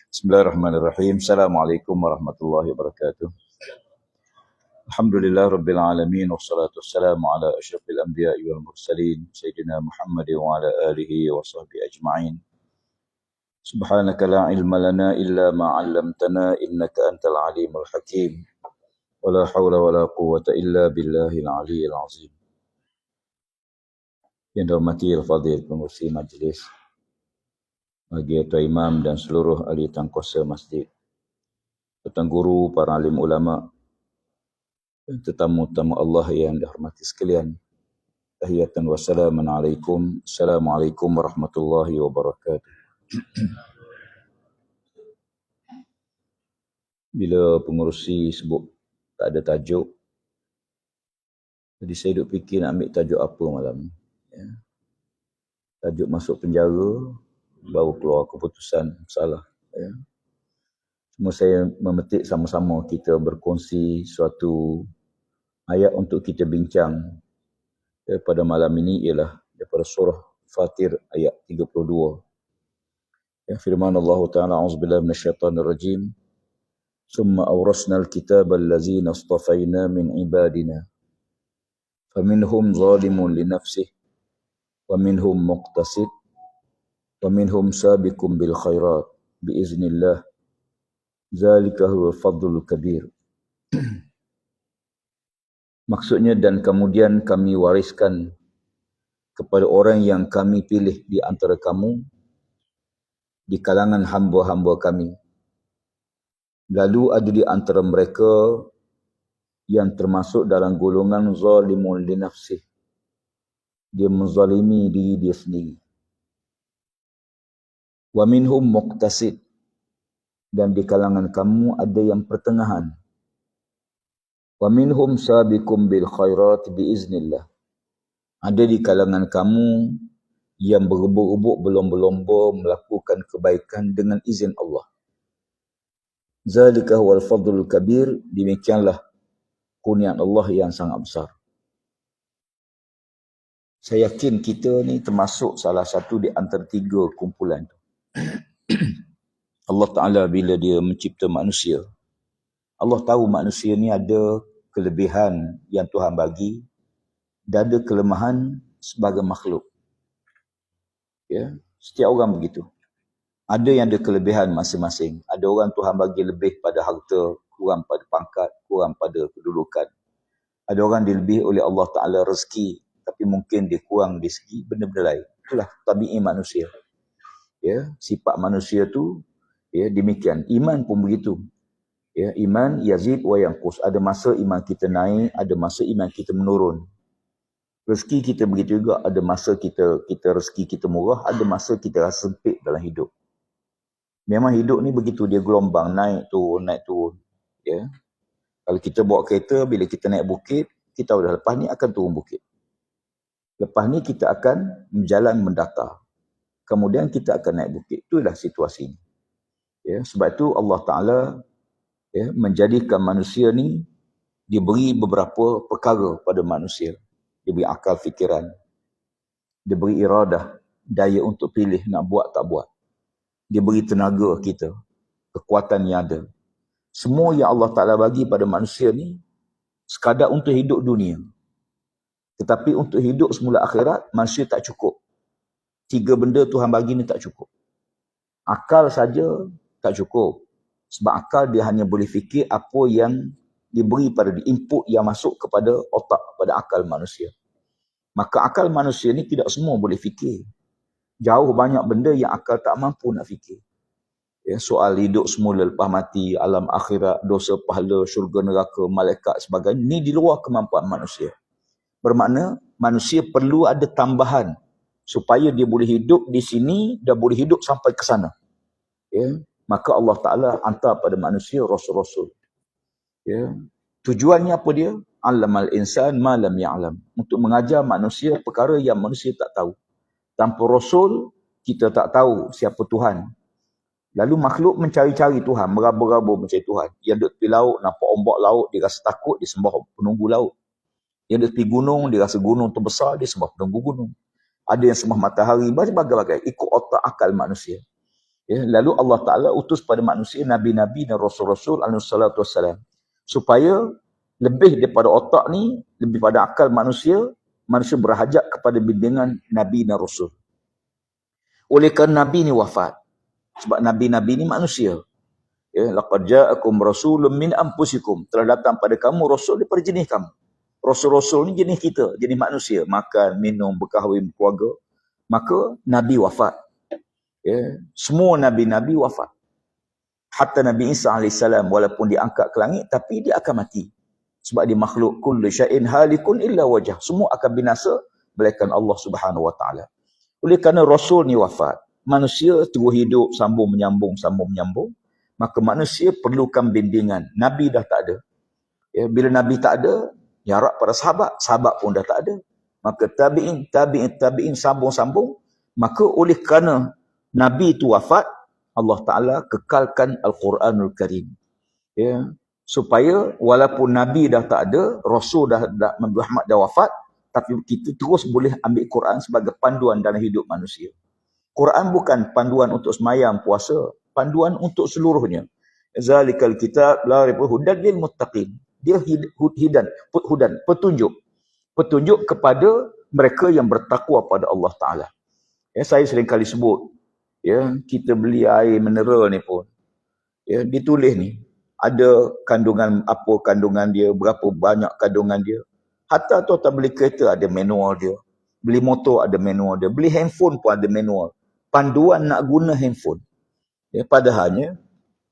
Bismillahirrahmanirrahim. Assalamualaikum warahmatullahi wabarakatuh. Alhamdulillah rabbil alamin wassalatu wassalamu ala asyrafil anbiya'i wal mursalin sayyidina Muhammad wa ala alihi wa sahbihi ajma'in. Subhanaka la ilma lana illa ma 'allamtana innaka antal alimul hakim. Wala haula wala quwwata illa billahil aliyyil azim. Yang dihormati al-fadhil pengurusi majlis, bagi Tuan Imam dan seluruh ahli tangkuasa masjid, Tuan Guru, para alim ulama, dan tetamu-tetamu Allah yang dihormati sekalian. Tahiyatan wa salaman alaikum. Assalamualaikum warahmatullahi wabarakatuh. Bila pengurusi sebut tak ada tajuk, jadi saya duk fikir nak ambil tajuk apa malam ni. Ya. Tajuk masuk penjara, baru keluar keputusan salah. Ya. Cuma saya memetik sama-sama kita berkongsi suatu ayat untuk kita bincang pada malam ini, ialah daripada surah Fatir ayat 32. Ya, firman Allah Ta'ala, a'udzubillahi minasyaitanir rajim. Summa awrasnal kitaba allazina astafaina min ibadina. Faminhum zalimun li nafsihi wa minhum muqtasid wa minhum sabiqun bil khairat biiznillah. Zalika huwal fadlul kabir. Maksudnya, dan kemudian kami wariskan kepada orang yang kami pilih di antara kamu di kalangan hamba-hamba kami. Lalu ada di antara mereka yang termasuk dalam golongan zalimun li nafsih. Dia menzalimi diri dia sendiri. Wa minhum muqtasid. Dan di kalangan kamu ada yang pertengahan. Wa minhum sabiqum bil khairat biiznillah. Ada di kalangan kamu yang berebut-rebut berlomba-lomba melakukan kebaikan dengan izin Allah. Zalika huwal fadlul kabir. Demikianlah kurniaan Allah yang sangat besar. Saya yakin kita ni termasuk salah satu di antara tiga kumpulan tu. Allah Ta'ala bila dia mencipta manusia, Allah tahu manusia ni ada kelebihan yang Tuhan bagi dan ada kelemahan sebagai makhluk. Ya, setiap orang begitu. Ada yang ada kelebihan masing-masing. Ada orang Tuhan bagi lebih pada harta, kurang pada pangkat, kurang pada kedudukan. Ada orang dilebihi oleh Allah Ta'ala rezeki, tapi mungkin dia kurang di segi benda-benda lain. Itulah tabi'i manusia. Ya, sifat manusia tu ya demikian. Iman pun begitu. Ya, iman yazid wa yanqus. Ada masa iman kita naik, ada masa iman kita menurun. Rezeki kita begitu juga. Ada masa kita rezeki kita murah, ada masa kita rasa sempit dalam hidup. Memang hidup ni begitu, dia gelombang, naik turun, naik turun. Ya. Kalau kita bawa kereta, bila kita naik bukit, kita tahu dah lepas ni akan turun bukit. Lepas ni kita akan berjalan mendatar. Kemudian kita akan naik bukit. Itulah situasi. Ya, sebab itu Allah Ta'ala ya, menjadikan manusia ni diberi beberapa perkara pada manusia. Diberi akal fikiran. Diberi iradah, daya untuk pilih nak buat tak buat. Diberi tenaga kita, kekuatan yang ada. Semua yang Allah Ta'ala bagi pada manusia ni sekadar untuk hidup dunia. Tetapi untuk hidup semula akhirat, manusia tak cukup. Tiga benda Tuhan bagi ni tak cukup. Akal saja tak cukup. Sebab akal dia hanya boleh fikir apa yang diberi pada input yang masuk kepada otak, pada akal manusia. Maka akal manusia ni tidak semua boleh fikir. Jauh banyak benda yang akal tak mampu nak fikir. Ya, soal hidup semula lepas mati, alam akhirat, dosa pahala, syurga neraka, malaikat sebagainya, ni di luar kemampuan manusia. Bermakna manusia perlu ada tambahan supaya dia boleh hidup di sini dan boleh hidup sampai ke sana. Ya, maka Allah Ta'ala hantar pada manusia rasul-rasul. Ya, tujuannya apa dia? Allamal insan ma lam ya'lam. Untuk mengajar manusia perkara yang manusia tak tahu. Tanpa rasul, kita tak tahu siapa Tuhan. Lalu makhluk mencari-cari Tuhan, meraba-raba mencari Tuhan. Yang duduk tepi laut, nampak ombak laut, dia rasa takut, dia sembah penunggu laut. Yang duduk tepi gunung, dia rasa gunung terbesar, dia sembah penunggu gunung. Ada yang sembah matahari, berbagai-bagai. Ikut otak akal manusia. Ya, lalu Allah Ta'ala utus pada manusia Nabi-Nabi dan Rasul-Rasul alaihissalatu wassalam. Supaya lebih daripada otak ni, lebih pada akal manusia, manusia berhajat kepada bimbingan Nabi dan Rasul. Oleh kerana Nabi ni wafat. Sebab Nabi-Nabi ni manusia. Ya, laqad ja'akum rasulun min anfusikum. Telah datang pada kamu Rasul daripada jenis kamu. Rasul-Rasul ni jenis kita, jenis manusia. Makan, minum, berkahwin, keluarga. Maka Nabi wafat. Ya, semua Nabi-Nabi wafat. Hatta Nabi Isa AS walaupun diangkat ke langit, tapi dia akan mati. Sebab dia makhluk. Kullu syai'in halikun illa wajah. Semua akan binasa, melainkan Allah Subhanahu Wa Taala. Oleh kerana Rasul ni wafat, manusia terus hidup, sambung menyambung, maka manusia perlukan bimbingan. Nabi dah tak ada. Ya, bila Nabi tak ada, jarak pada sahabat pun dah tak ada. Maka tabi'in sambung-sambung. Maka oleh kerana Nabi itu wafat, Allah Ta'ala kekalkan Al-Quranul Karim. Ya, supaya walaupun Nabi dah tak ada, Rasul dah Muhammad dah wafat, tapi kita terus boleh ambil Quran sebagai panduan dalam hidup manusia. Quran bukan panduan untuk semayang, puasa, panduan untuk seluruhnya. Zalikal kitab la raiba hudan lil muttaqin. Dia hudan, petunjuk kepada mereka yang bertakwa pada Allah Taala. Ya, saya sering kali sebut, ya, kita beli air mineral ni pun, ya, ditulis ni ada kandungan apa kandungan dia, berapa banyak kandungan dia. Hatta tuan-tuan beli kereta ada manual dia. Beli motor ada manual dia. Beli handphone pun ada manual. Panduan nak guna handphone. Ya, padahalnya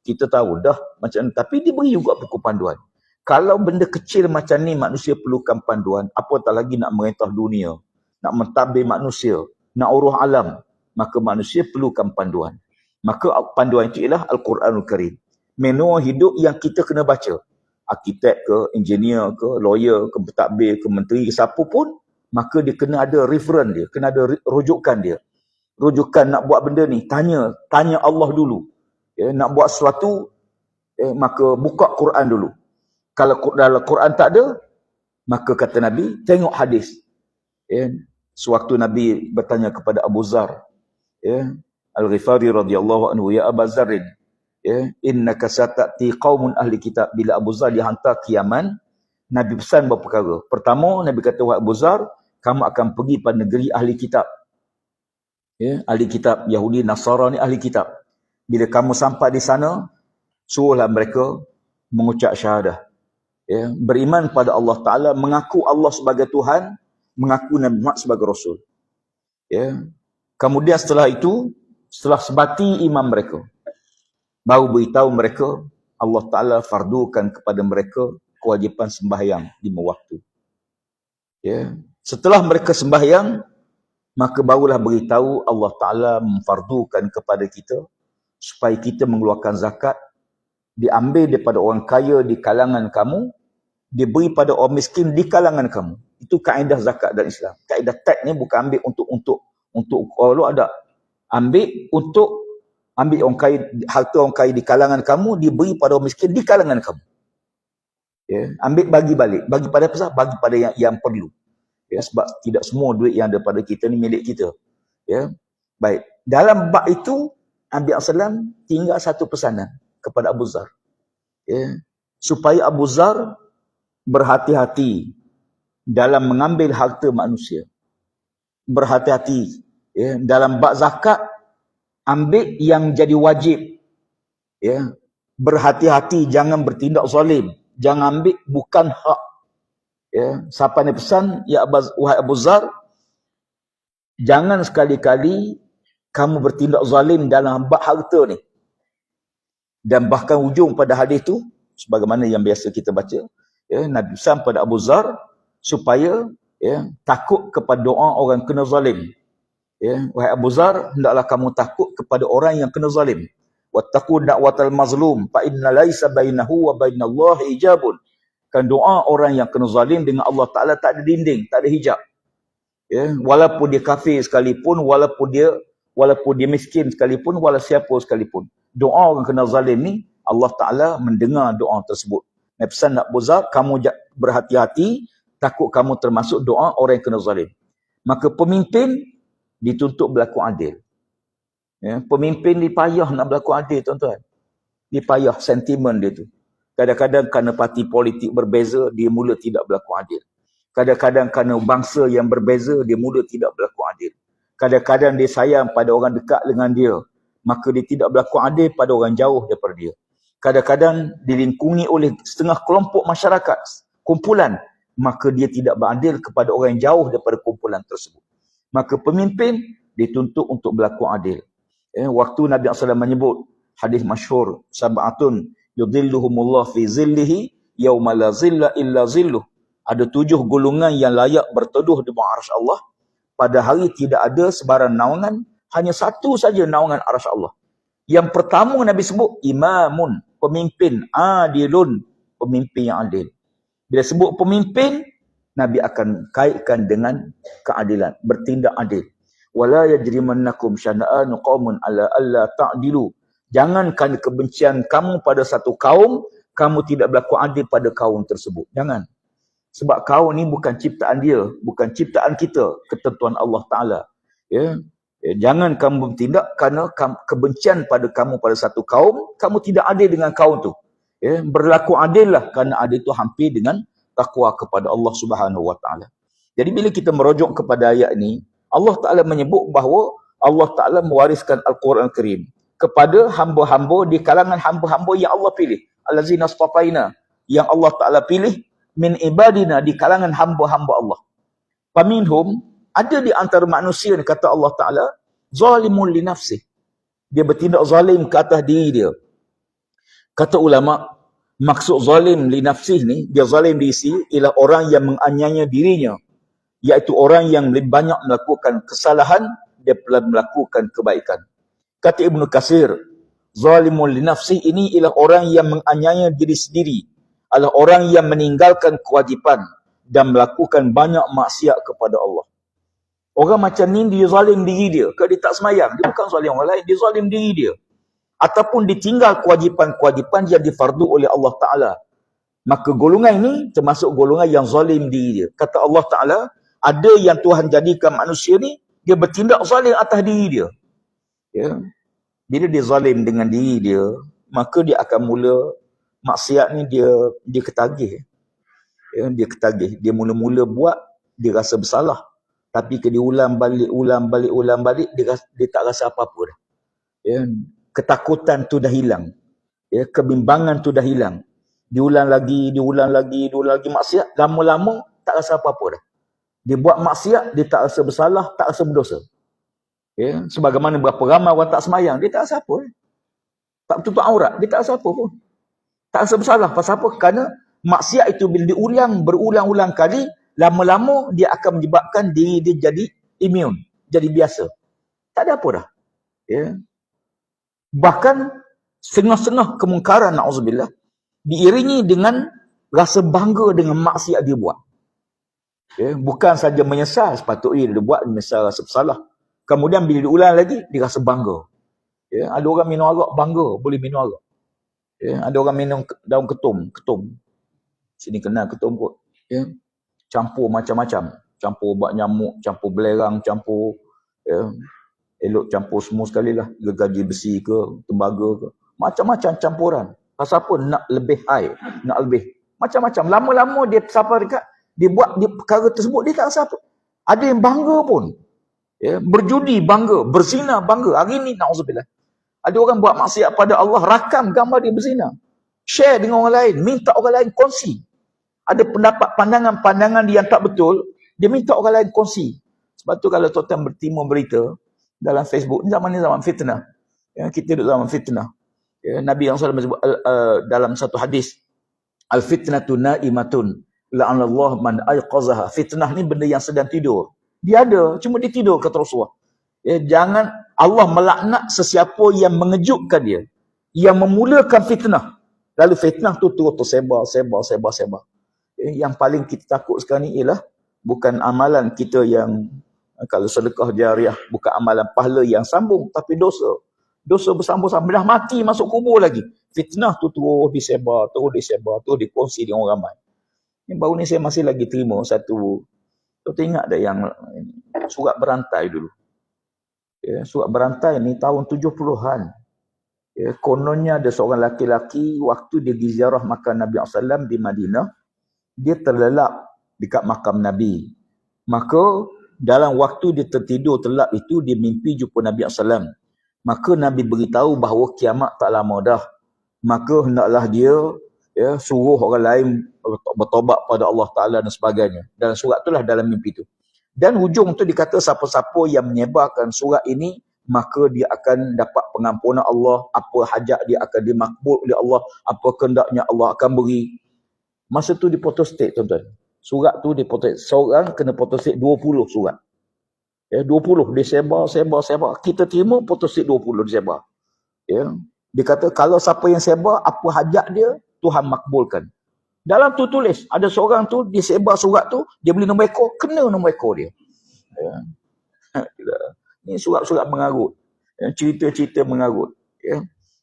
kita tahu dah macam ni. Tapi dia beri juga buku panduan. Kalau benda kecil macam ni manusia perlukan panduan, apatah lagi nak merentah dunia, nak mentadbir manusia, nak urus alam, maka manusia perlukan panduan. Maka panduan itu ialah Al-Quranul Karim. Manual hidup yang kita kena baca. Arkitek ke, engineer ke, lawyer ke, pentadbir ke, menteri ke, siapa pun, maka dia kena ada reference dia, kena ada rujukan dia. Rujukan nak buat benda ni, tanya Allah dulu. Ya, nak buat sesuatu, maka buka Quran dulu. Kalau dalam Quran tak ada, maka kata Nabi, tengok hadis. Ya, sewaktu Nabi bertanya kepada Abu Zar, ya, Al-Ghifari radhiyallahu anhu, ya Abu Zarrin, ya, innaka satati qaumun ahli kitab. Bila Abu Zar dihantar ke Yaman, Nabi pesan beberapa perkara. Pertama, Nabi kata, wahai Abu Zar, kamu akan pergi pada negeri ahli kitab. Ya, ahli kitab, Yahudi, Nasara ni ahli kitab. Bila kamu sampai di sana, suruhlah mereka mengucap syahadah. Ya, beriman pada Allah Ta'ala, mengaku Allah sebagai Tuhan, mengaku Nabi Muhammad sebagai Rasul. Ya. Kemudian setelah itu, setelah sebati iman mereka, baru beritahu mereka, Allah Ta'ala fardukan kepada mereka kewajipan sembahyang 5 waktu. Ya. Setelah mereka sembahyang, maka barulah beritahu Allah Ta'ala memfardukan kepada kita, supaya kita mengeluarkan zakat, diambil daripada orang kaya di kalangan kamu, diberi pada orang miskin di kalangan kamu. Itu kaedah zakat dalam Islam. Kaedah tax ni bukan ambil untuk kalau ada. Ambil orang kaya, harta orang kaya di kalangan kamu, diberi pada orang miskin di kalangan kamu. Ya, ambil bagi balik. Bagi pada apa? Bagi pada yang perlu. Ya, sebab tidak semua duit yang ada pada kita ni milik kita. Ya. Baik. Dalam bab itu, Nabi SAW tinggal satu pesanan kepada Abu Zar. Ya. Supaya Abu Zar berhati-hati dalam mengambil harta manusia. Berhati-hati. Ya. Dalam bab zakat, ambil yang jadi wajib. Ya. Berhati-hati, jangan bertindak zalim. Jangan ambil bukan hak. Ya. Siapa ni pesan, ya wahai Abu Zar, jangan sekali-kali kamu bertindak zalim dalam bab harta ni. Dan bahkan ujung pada hadis tu, sebagaimana yang biasa kita baca, ya, Nabi pesan pada Abu Zar supaya, ya, takut kepada doa orang kena zalim. Ya, wahai Abu Zar, hendaklah kamu takut kepada orang yang kena zalim. Wattaqu da'watal mazlum fa inna laisa bainahu wa bainallahi hijabun. Kan doa orang yang kena zalim dengan Allah Taala tak ada dinding, tak ada hijab. Ya, walaupun dia kafir sekalipun, walaupun dia miskin sekalipun, walaupun siapa sekalipun. Doa orang kena zalim ni, Allah Ta'ala mendengar doa tersebut. Nabi pesan Abu Zar, kamu berhati-hati, takut kamu termasuk doa orang yang kena zalim. Maka pemimpin dituntut berlaku adil. Pemimpin ni payah nak berlaku adil, tuan-tuan. Dia payah sentimen dia tu. Kadang-kadang kerana parti politik berbeza, dia mula tidak berlaku adil. Kadang-kadang kerana bangsa yang berbeza, dia mula tidak berlaku adil. Kadang-kadang dia sayang pada orang dekat dengan dia, maka dia tidak berlaku adil pada orang jauh daripada dia. Kadang-kadang dilingkungi oleh setengah kelompok masyarakat, kumpulan, maka dia tidak beradil kepada orang yang jauh daripada kumpulan tersebut. Maka pemimpin dituntut untuk berlaku adil. Waktu Nabi SAW menyebut hadis masyhur, sab'atun yudhilluhumullah fi zillihi yawma la zilla illa zilluh. Ada 7 golongan yang layak berteduh di bawah arsy Allah. Pada hari tidak ada sebarang naungan, hanya satu saja naungan arsy Allah. Yang pertama Nabi sebut imamun, pemimpin, adilun, pemimpin yang adil. Bila sebut pemimpin, Nabi akan kaitkan dengan keadilan, bertindak adil. Wala yajrimannakum syana'anu qaumun ala alla ta'dilu. Jangan kerana kebencian kamu pada satu kaum, kamu tidak berlaku adil pada kaum tersebut. Jangan. Sebab kaum ni bukan ciptaan dia, bukan ciptaan kita, ketentuan Allah Ta'ala. Jangan kamu bertindak kerana kebencian pada kamu pada satu kaum, kamu tidak adil dengan kaum tu. Berlaku adil lah, kerana adil itu hampir dengan takwa kepada Allah Subhanahu Wa Ta'ala. Jadi bila kita merujuk kepada ayat ini, Allah Ta'ala menyebut bahawa Allah Ta'ala mewariskan Al-Quran Al-Karim kepada hamba-hamba di kalangan hamba-hamba yang Allah pilih. Allazina astafaina, yang Allah Ta'ala pilih, min ibadina, di kalangan hamba-hamba Allah. Faminhum, ada di antara manusia ni, kata Allah Ta'ala, zalimun li nafsih. Dia bertindak zalim ke atas diri dia. Kata ulama, maksud zalim li nafsih ni, dia zalim diri sendiri, ialah orang yang menganiaya dirinya, iaitu orang yang lebih banyak melakukan kesalahan daripada melakukan kebaikan. Kata Ibnu Katsir, zalimun li nafsih ini ialah orang yang menganiaya diri sendiri, adalah orang yang meninggalkan kewajipan dan melakukan banyak maksiat kepada Allah. Orang macam ni, dia zalim diri dia. Kalau dia tak semayang, dia bukan zalim orang lain, dia zalim diri dia. Ataupun ditinggal kewajipan-kewajipan yang difardu oleh Allah Ta'ala. Maka golongan ini termasuk golongan yang zalim diri dia. Kata Allah Ta'ala, ada yang Tuhan jadikan manusia ni, dia bertindak zalim atas diri dia. Bila dia zalim dengan diri dia, maka dia akan mula, maksiat ni dia ketagih. Dia ketagih. Dia mula-mula buat, dia rasa bersalah. Tapi dia ulang balik, dia tak rasa apa-apa dah. Ketakutan tu dah hilang. Kebimbangan tu dah hilang. Diulang lagi maksiat, lama-lama tak rasa apa-apa dah. Dia buat maksiat, dia tak rasa bersalah, tak rasa berdosa. Sebagaimana berapa ramai orang tak semayang, dia tak rasa apa. Tak tutup aurat, dia tak rasa apa pun. Tak rasa bersalah. Pasal apa? Kerana maksiat itu bila diulang, berulang-ulang kali, lama-lama dia akan menyebabkan diri dia jadi imun, jadi biasa. Tak ada apa dah. Bahkan setengah-setengah kemungkaran, na'udzubillah, diiringi dengan rasa bangga dengan maksiat dia buat. Bukan saja menyesal, sepatutnya dia buat, menyesal, rasa bersalah. Kemudian bila diulang lagi, dia rasa bangga. Ada orang minum arak, bangga, boleh minum arak. Ada orang minum daun ketum. Sini kenal ketum kot. Campur macam-macam. Campur ubat nyamuk, campur belerang, campur, elok campur semua sekali lah. Gergaji besi ke, tembaga ke. Macam-macam campuran. Pasal apa? Nak lebih high. Nak lebih. Macam-macam. Lama-lama dia sampai dekat, dia buat dia perkara tersebut, dia tak rasa apa. Ada yang bangga pun. Berjudi bangga, berzina bangga. Hari ni, na'udzubillah, ada orang buat maksiat pada Allah, rakam gambar dia berzina. Share dengan orang lain, minta orang lain kongsi. Ada pendapat, pandangan-pandangan yang tak betul, dia minta orang lain kongsi. Sebab tu kalau tuan-tuan bertimbun berita dalam Facebook, zaman ni zaman fitnah. Kita duduk zaman fitnah. Nabi yang SAW sebut dalam satu hadis, al-fitnatu na'imatun la'anallah man ayqazaha. Fitnah ni benda yang sedang tidur. Dia ada, cuma dia tidur, kata Rasulullah. Jangan Allah melaknat sesiapa yang mengejutkan dia, yang memulakan fitnah. Lalu fitnah tu terus tersebar. Yang paling kita takut sekarang ni ialah bukan amalan kita yang, kalau sedekah jariah, bukan amalan pahala yang sambung, tapi dosa. Dosa bersambung-sambung, dah mati masuk kubur lagi. Fitnah tu terus disebar, terus dikongsi dengan orang ramai. Baru ni saya masih lagi terima satu, tu ingat tak yang surat berantai dulu. Ya, surat berantai ni tahun 70-an. Ya, kononnya ada seorang laki-laki waktu dia pergi ziarah makam Nabi SAW di Madinah, dia terlelap dekat makam Nabi. Maka dalam waktu dia tertidur terlelap itu, dia mimpi jumpa Nabi SAW. Maka Nabi beritahu bahawa kiamat tak lama dah. Maka hendaklah dia suruh orang lain bertobat pada Allah Ta'ala dan sebagainya. Dalam surat itulah dalam mimpi itu. Dan hujung tu dikata siapa-siapa yang menyebarkan surat ini, maka dia akan dapat pengampunan Allah, apa hajat dia akan dimakbul oleh Allah, apa kehendaknya Allah akan beri. Masa tu dipotostate tuan-tuan. Surat tu dipotostate. Seorang kena potostate 20 surat. 20 dia sebar. Kita terima potostate 20 dia sebar. Dia kata kalau siapa yang sebar, apa hajat dia, Tuhan makbulkan. Dalam tu tulis, ada seorang tu, dia sebar surat tu, dia beli nombor ekor, kena nombor ekor dia. Ini surat-surat mengarut. Cerita-cerita mengarut.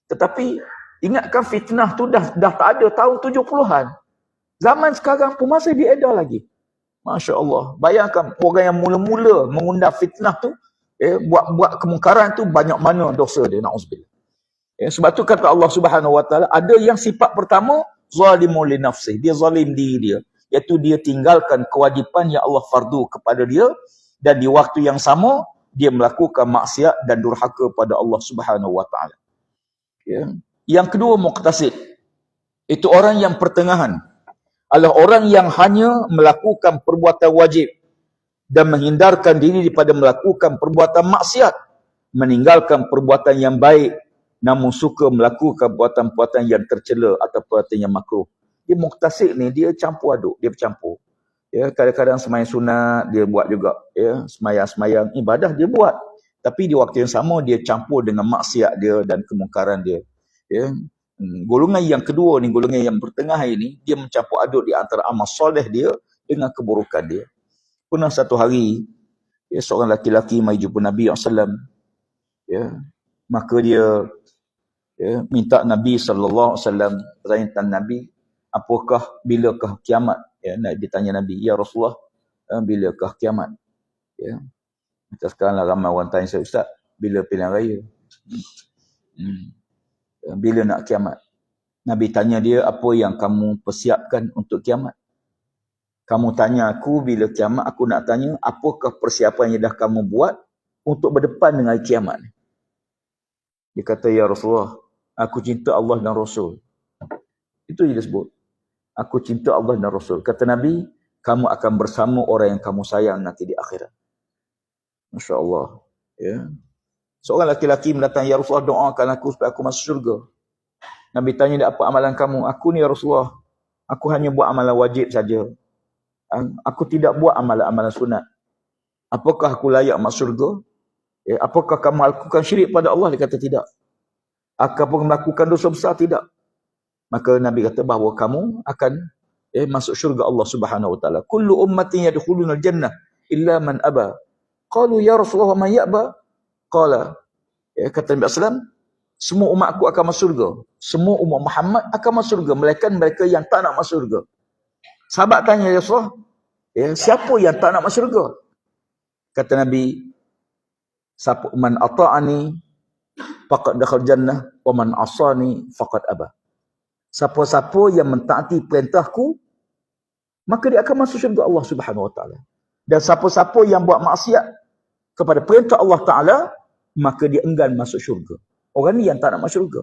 Tetapi, ingatkan fitnah tu dah tak ada tahun 70-an. Zaman sekarang pun masih diedar lagi. Masya Allah. Bayangkan orang yang mula-mula mengundang fitnah tu, buat kemungkaran tu banyak mana dosa dia, na'udzubillah. Sebab tu kata Allah Subhanahu Wa Taala, ada yang sifat pertama, zalimun li nafsih. Dia zalim diri dia. Iaitu dia tinggalkan kewajipan yang Allah fardu kepada dia, dan di waktu yang sama, dia melakukan maksiat dan durhaka pada Allah Subhanahu Wa Taala. Yang kedua, muqtasid. Itu orang yang pertengahan. Adalah orang yang hanya melakukan perbuatan wajib dan menghindarkan diri daripada melakukan perbuatan maksiat, meninggalkan perbuatan yang baik, namun suka melakukan perbuatan-perbuatan yang tercela atau perbuatan yang makruh. Dia muqtasid ni, dia campur aduk, dia bercampur. Kadang-kadang semayang sunat dia buat juga, semayang-semayang ibadah dia buat, tapi di waktu yang sama dia campur dengan maksiat dia dan kemungkaran dia. Golongan yang kedua ni, golongan yang bertengah ini, dia mencampur aduk di antara amal soleh dia dengan keburukan dia. Pernah satu hari, seorang laki-laki mai jumpa Nabi SAW, maka dia minta Nabi SAW bertanya tentang Nabi, apakah, bilakah kiamat? Dia tanya Nabi, ya Rasulullah, bilakah kiamat? Macam sekarang lah ramai orang tanya saya, Ustaz, bila pilihan raya? Bila nak kiamat? Nabi tanya dia, apa yang kamu persiapkan untuk kiamat? Kamu tanya aku bila kiamat, aku nak tanya, apakah persiapan yang dah kamu buat untuk berdepan dengan kiamat? Dia kata, ya Rasulullah, aku cinta Allah dan Rasul. Itu yang dia sebut. Aku cinta Allah dan Rasul. Kata Nabi, kamu akan bersama orang yang kamu sayang nanti di akhirat. Masya Allah. Seorang laki-laki mendatang, ya Rasulullah, doakan aku supaya aku masuk syurga. Nabi tanya dia, apa amalan kamu? Aku ni ya Rasulullah, aku hanya buat amalan wajib saja. Aku tidak buat amalan-amalan sunat. Apakah aku layak masuk syurga? Apakah kamu lakukan syirik pada Allah? Dia kata tidak. Apakah melakukan dosa besar? Tidak. Maka Nabi kata bahawa kamu akan masuk syurga Allah Subhanahu Wa Taala. Kullu ummatin yadkhuluna al-jannah illa man aba. Qalu ya Rasulullah man ya'ba? Qala, kata Nabi SAW, semua umatku akan masuk syurga. Semua umat Muhammad akan masuk syurga, melainkan mereka yang tak nak masuk syurga. Sahabat tanya, ya Rasulullah, siapa yang tak nak masuk syurga? Kata Nabi, siapa man ata'ani faqad dakhal jannah wa man asani faqad aba. Siapa-siapa yang mentaati perintahku, maka dia akan masuk syurga Allah Subhanahu Wa Taala. Dan siapa-siapa yang buat maksiat kepada perintah Allah Taala, maka dia enggan masuk syurga. Orang ni yang tak nak masuk syurga.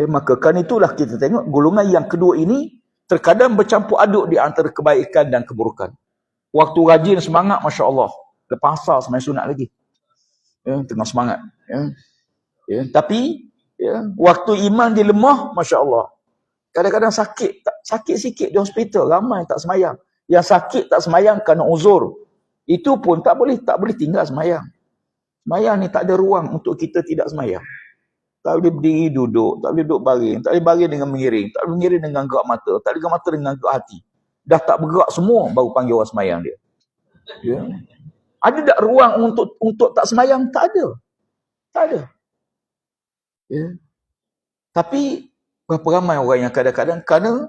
Maka kan itulah kita tengok golongan yang kedua ini terkadang bercampur aduk di antara kebaikan dan keburukan. Waktu rajin semangat, Masya Allah, lepas asar sembang sunat lagi. Tengah semangat. Tapi waktu iman dia lemah, Masya Allah, kadang-kadang sakit sikit di hospital, ramai tak semayang. Yang sakit tak semayang kerana uzur, itu pun tak boleh tinggal semayang. Semayang ni tak ada ruang untuk kita tidak semayang. Tak boleh berdiri duduk, tak boleh duduk baring, tak boleh baring dengan mengiring, tak boleh mengiring dengan gerak mata, tak boleh gerak mata dengan gerak hati. Dah tak bergerak semua, baru panggil orang semayang dia. Ada tak ruang untuk tak semayang? Tak ada. Tak ada. Tapi berapa ramai orang yang kadang-kadang kerana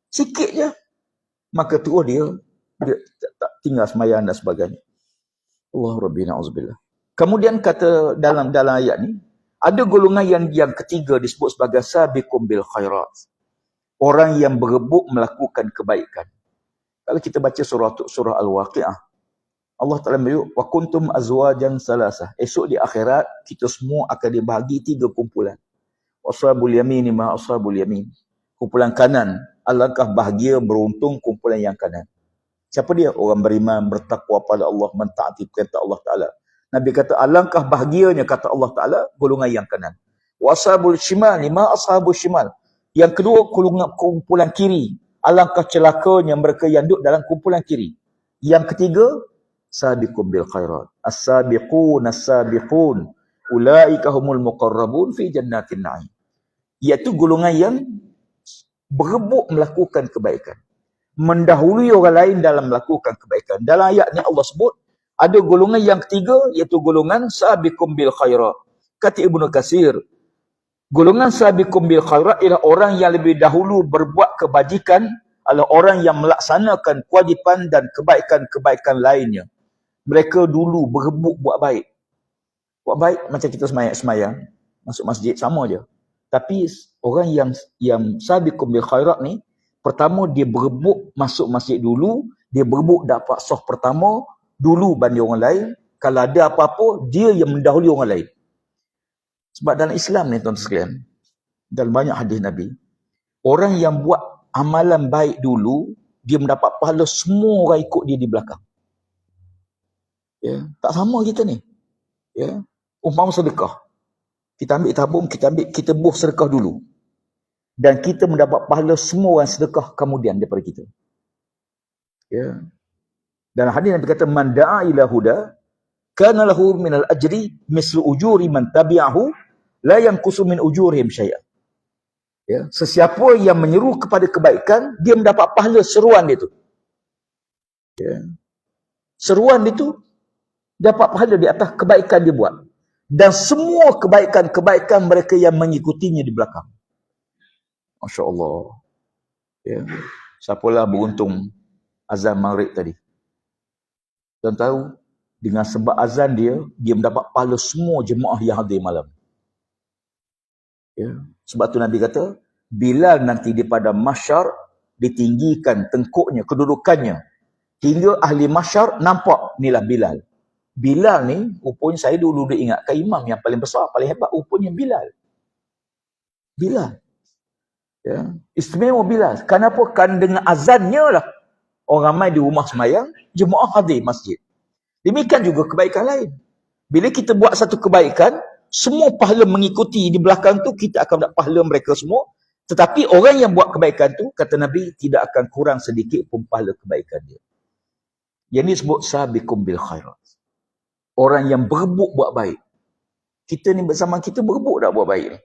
sikit je, maka terus dia tak tinggal semayang dan sebagainya. Allah Rabbi na'udzubillah. Kemudian kata dalam ayat ni, ada golongan yang ketiga disebut sebagai sabiqum bil khairat. Orang yang berebut melakukan kebaikan. Kalau kita baca surah Al-Waqi'ah, Allah Ta'ala menyebut, wa kuntum azwajan salasah. Esok di akhirat, kita semua akan dibahagi 3 kumpulan. Ashabul yamin ma ashabul yamin. Kumpulan kanan, alangkah bahagia beruntung kumpulan yang kanan. Siapa dia? Orang beriman, bertakwa pada Allah, mentaati perintah Allah Ta'ala. Nabi kata, alangkah bahagianya, kata Allah Ta'ala, golongan yang kanan. Washabul shimal, ma ashabul shimal. Yang kedua, kumpulan kiri. Alangkah celakanya mereka yang duduk dalam kumpulan kiri. Yang ketiga, sabiqum bil khairat. As-sabiqun, as-sabiqun. Ulaika humul muqarrabun fi jannatin na'im. Iaitu golongan yang berebut melakukan kebaikan. Mendahului orang lain dalam melakukan kebaikan. Dalam ayat ni Allah sebut, ada golongan yang ketiga, iaitu golongan sabiqum bil khairat. Kata Ibnu Katsir, golongan sabiqum bil khairat ialah orang yang lebih dahulu berbuat kebajikan, adalah orang yang melaksanakan kewajipan dan kebaikan-kebaikan lainnya. Mereka dulu berebut buat baik. Buat baik macam kita semayang, masuk masjid sama je. Tapi orang yang sabiqum bil khairat ni, pertama dia berebut masuk masjid dulu, dia berebut dapat soh pertama dulu banding orang lain. Kalau ada apa-apa, dia yang mendahului orang lain. Sebab dalam Islam ni tuan-tuan sekalian, dalam banyak hadis Nabi, orang yang buat amalan baik dulu, dia mendapat pahala, semua orang ikut dia di belakang. Ya, tak sama kita ni. Ya, umpama sedekah. Kita ambil tabung, kita buh sedekah dulu. Dan kita mendapat pahala semua orang sedekah kemudian daripada kita. Ya. Dan hadis Nabi kata, man da'a ila huda kana lahu minal ajri mislu ujuri man tabi'ahu la yanqusu min ujurihim syai'an. Ya, sesiapa yang menyeru kepada kebaikan, dia mendapat pahala seruan dia tu. Ya. Seruan dia tu dapat pahala di atas kebaikan dia buat. Dan semua kebaikan-kebaikan mereka yang mengikutinya di belakang. Masya Allah. Ya. Siapalah beruntung azan maghrib tadi. Dan tahu, dengan sebab azan dia mendapat pahala semua jemaah yang hadir malam. Ya. Sebab tu Nabi kata, Bilal nanti di pada mahsyar ditinggikan tengkuknya, kedudukannya. Hingga ahli mahsyar nampak, inilah Bilal. Bilal ni, rupanya saya dulu dah ingatkan imam yang paling besar, paling hebat, rupanya Bilal. Bilal. Ya. Istimewa Bilal. Kenapa? Kan dengan azannya lah orang ramai di rumah semayang, jemaah hadir masjid. Demikian juga kebaikan lain. Bila kita buat satu kebaikan, semua pahala mengikuti di belakang tu, kita akan dapat pahala mereka semua. Tetapi orang yang buat kebaikan tu, kata Nabi, tidak akan kurang sedikit pun pahala kebaikan dia. Yang ini disebut sabiqum bil khairat. Orang yang berebut buat baik. Kita ni bersama kita berebut dah buat baik ni.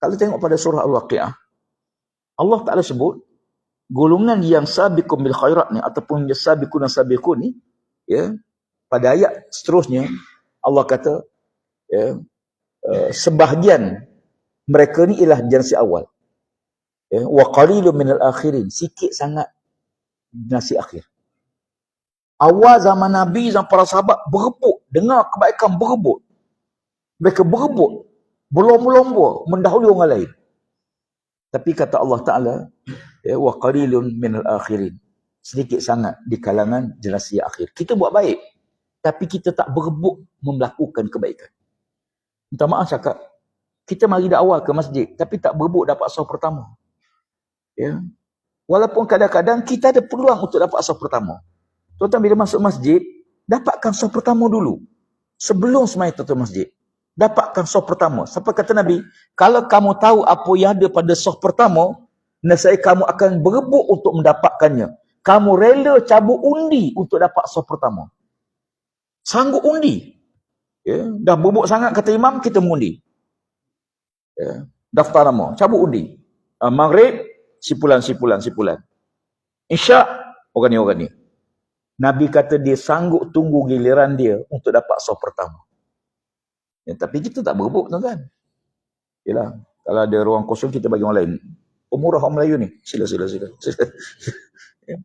Kalau tengok pada surah Al-Waqi'ah, Allah Ta'ala sebut, golongan yang sabiqum bil khairat ni, ataupun sabiqun sabiqun ni, ya, pada ayat seterusnya, Allah kata, ya, sebahagian mereka ni ialah generasi awal. Ya, wa qalilun minal akhirin, sikit sangat generasi akhir. Awal zaman Nabi, zaman para sahabat berebut, dengar kebaikan berebut. Mereka berebut, berlomba-lomba mendahului orang lain. Tapi kata Allah Ta'ala, ya, wa qalilun minal akhirin, sedikit sangat di kalangan generasi akhir. Kita buat baik, tapi kita tak berebut melakukan kebaikan. Minta maaf cakap, kita mari dah awal ke masjid, tapi tak berebut dapat saf pertama. Ya. Walaupun kadang-kadang kita ada peluang untuk dapat saf pertama. Tuan-tuan bila masuk masjid, dapatkan saf pertama dulu. Sebelum sembahyang tuan-tuan masjid, dapatkan saf pertama. Sampai kata Nabi, kalau kamu tahu apa yang ada pada saf pertama, nescaya kamu akan berebut untuk mendapatkannya. Kamu rela cabut undi untuk dapat saf pertama. Sanggup undi. Ya, dah berebut sangat kata imam, kita mengundi. Ya, daftar nama, cabut undi. Maghrib, sipulan. Isyak, orang ni. Nabi kata dia sanggup tunggu giliran dia untuk dapat saf pertama. Ya, tapi kita tak berebut, tuan-tuan. Yalah, kalau ada ruang kosong kita bagi orang lain. Umurah orang Melayu ni. Sila. Ya.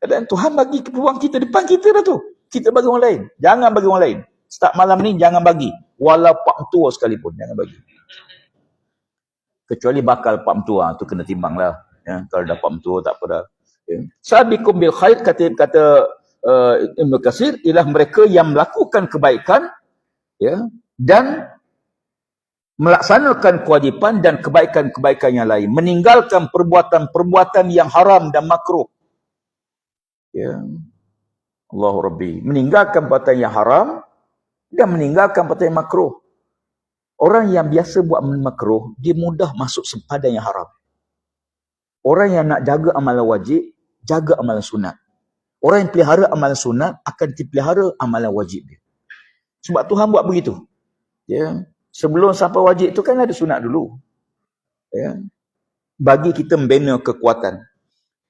Dan Tuhan bagi peluang kita depan kita dah tu. Kita bagi orang lain. Jangan bagi orang lain. Start malam ni jangan bagi. Walau pak tua sekalipun jangan bagi. Kecuali bakal pak tua tu kena timbang lah. Ya, kalau dah pak tua tak apa dah. Ya. Sabiqum bil khair kata Ibn Katsir ialah mereka yang melakukan kebaikan, ya, dan melaksanakan kewajipan dan kebaikan-kebaikan yang lain, meninggalkan perbuatan-perbuatan yang haram dan makruh. Ya. Allahu Rabbi, meninggalkan perbuatan yang haram dan meninggalkan perbuatan yang makruh. Orang yang biasa buat makruh, dia mudah masuk sempadan yang haram. Orang yang nak jaga amalan wajib, jaga amalan sunat. Orang yang pelihara amalan sunat akan dipelihara amalan wajib dia. Sebab Tuhan buat begitu. Ya. Sebelum sampai wajib itu kan ada sunat dulu. Ya. Bagi kita membina kekuatan.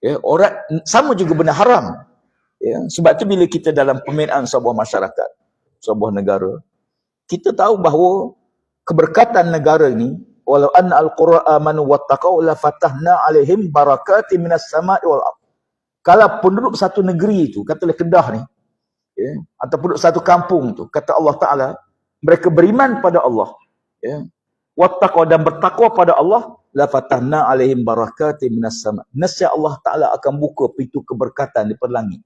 Ya. Orang sama juga benda haram. Ya. Sebab tu bila kita dalam pembinaan sebuah masyarakat, sebuah negara, kita tahu bahawa keberkatan negara ini, walau anna al-qura amanu wattaqau la fatahna alaihim barakatin minas sama'i wal ardh. Kalau penduduk satu negeri itu, katalah Kedah ni, ya, atau penduduk satu kampung tu, kata Allah Ta'ala, mereka beriman pada Allah, ya, wattaqau dan bertakwa pada Allah, la fatahna alaihim barakatin minas sama'. Nescaya Allah Ta'ala akan buka pintu keberkatan di langit.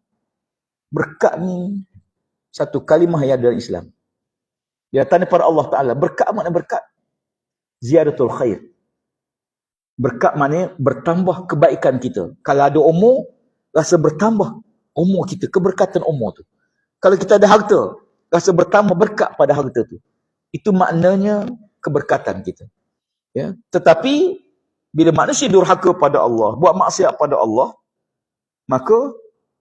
Berkat ni satu kalimah yang ada dalam Islam. Dia tanya pada Allah Ta'ala, berkat makna berkat? Ziyadatul khair. Berkat makna bertambah kebaikan kita. Kalau ada umur, rasa bertambah umur kita, keberkatan umur tu. Kalau kita ada harta, rasa bertambah berkat pada harta tu. Itu maknanya keberkatan kita. Ya. Tetapi, bila manusia durhaka pada Allah, buat maksiat pada Allah, maka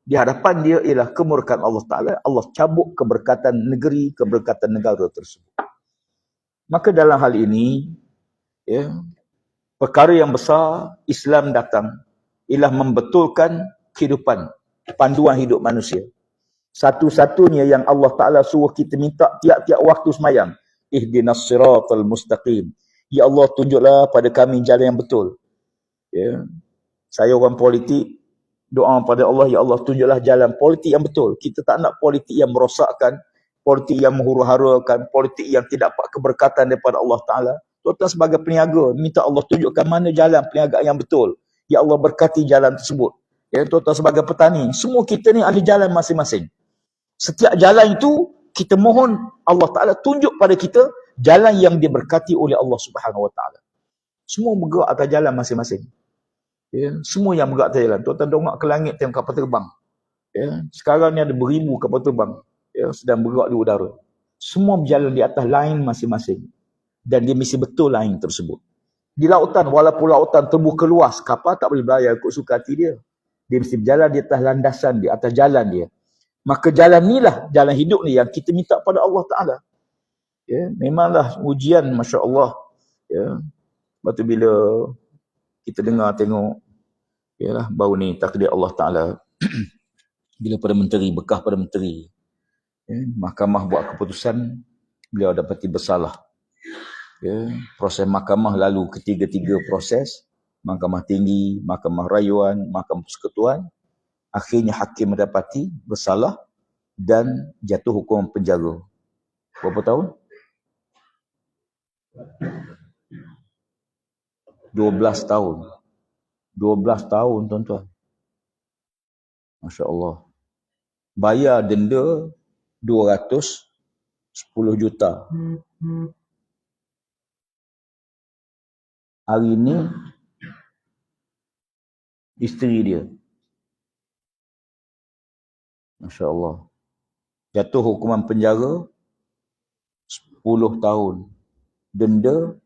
di hadapan dia ialah kemurkaan Allah Ta'ala. Allah cabut keberkatan negeri, keberkatan negara tersebut. Maka dalam hal ini, ya, perkara yang besar Islam datang ialah membetulkan kehidupan, panduan hidup manusia. Satu-satunya yang Allah Ta'ala suruh kita minta tiap-tiap waktu semayang, ihdinas siratal mustaqim. Ya Allah, tunjuklah pada kami jalan yang betul. Ya. Saya orang politik, doa pada Allah, ya Allah tunjuklah jalan politik yang betul. Kita tak nak politik yang merosakkan, politik yang menghuru-harakan, politik yang tidak dapat keberkatan daripada Allah Ta'ala. Tuan-tuan sebagai peniaga, minta Allah tunjukkan mana jalan perniagaan yang betul. Ya Allah berkati jalan tersebut. Ya, tuan-tuan sebagai petani, semua kita ni ada jalan masing-masing. Setiap jalan itu, kita mohon Allah Ta'ala tunjuk pada kita jalan yang diberkati oleh Allah Subhanahu Wa Ta'ala. Semua bergerak atas jalan masing-masing. Ya, semua yang bergerak atas jalan. Tuan-tuan dongak ke langit tengok kapal terbang. Ya, sekarang ni ada beribu kapal terbang, ya, sedang bergerak di udara. Semua berjalan di atas line masing-masing. Dan dia mesti betul line tersebut. Di lautan, walaupun lautan terbuka luas, kapal tak boleh berlayar ikut suka hati dia. Dia mesti berjalan di atas landasan dia, atas jalan dia. Maka jalan inilah, jalan hidup ni yang kita minta pada Allah Ta'ala. Ya, memanglah ujian, Masya Allah. Ya, lepas tu bila kita dengar, tengok, yalah, baru ni takdir Allah Ta'ala. Bila pada menteri, bekah pada menteri, ya, mahkamah buat keputusan, beliau dapati bersalah. Ya, proses mahkamah lalu ketiga-tiga proses, mahkamah tinggi, mahkamah rayuan, mahkamah persekutuan. Akhirnya hakim mendapati bersalah dan jatuh hukuman penjara. Berapa tahun? 12 tahun. 12 tahun, tuan-tuan. Masya Allah. Bayar denda 210 juta. Hari ini, isteri dia, Masya Allah, jatuh hukuman penjara 10 tahun. Denda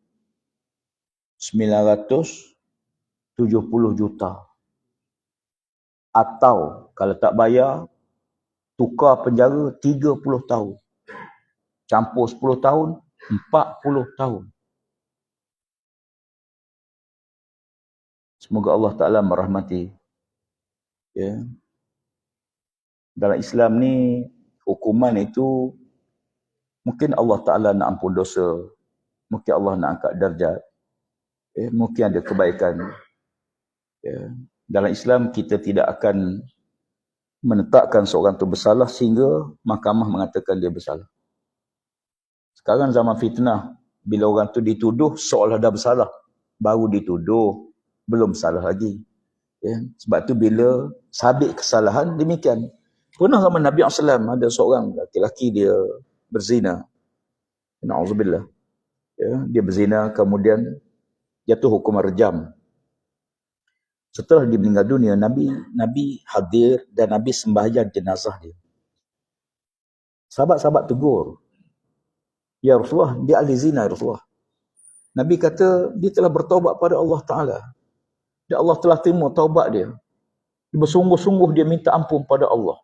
970 juta. Atau kalau tak bayar, tukar penjara 30 tahun. Campur 10 tahun, 40 tahun. Semoga Allah Ta'ala merahmati. Ya. Dalam Islam ni, hukuman itu, mungkin Allah Ta'ala nak ampun dosa. Mungkin Allah nak angkat darjat. Ya. Mungkin ada kebaikan. Ya. Dalam Islam, kita tidak akan menetapkan seorang itu bersalah sehingga mahkamah mengatakan dia bersalah. Sekarang zaman fitnah, bila orang tu dituduh seolah dah bersalah, baru dituduh, belum salah lagi. Ya. Sebab tu bila sabit kesalahan, demikian. Pernah zaman Nabi SAW ada seorang lelaki dia berzina. Na'udzubillah. Ya, dia berzina, kemudian jatuh hukuman rejam. Setelah dia meninggal dunia, Nabi hadir dan Nabi sembahyang jenazah dia. Sahabat-sahabat tegur, ya Rasulullah, dia ahli zina, ya Rasulullah. Nabi kata, dia telah bertaubat pada Allah Ta'ala. Dan Allah telah terima taubat dia. Dia bersungguh-sungguh dia minta ampun pada Allah.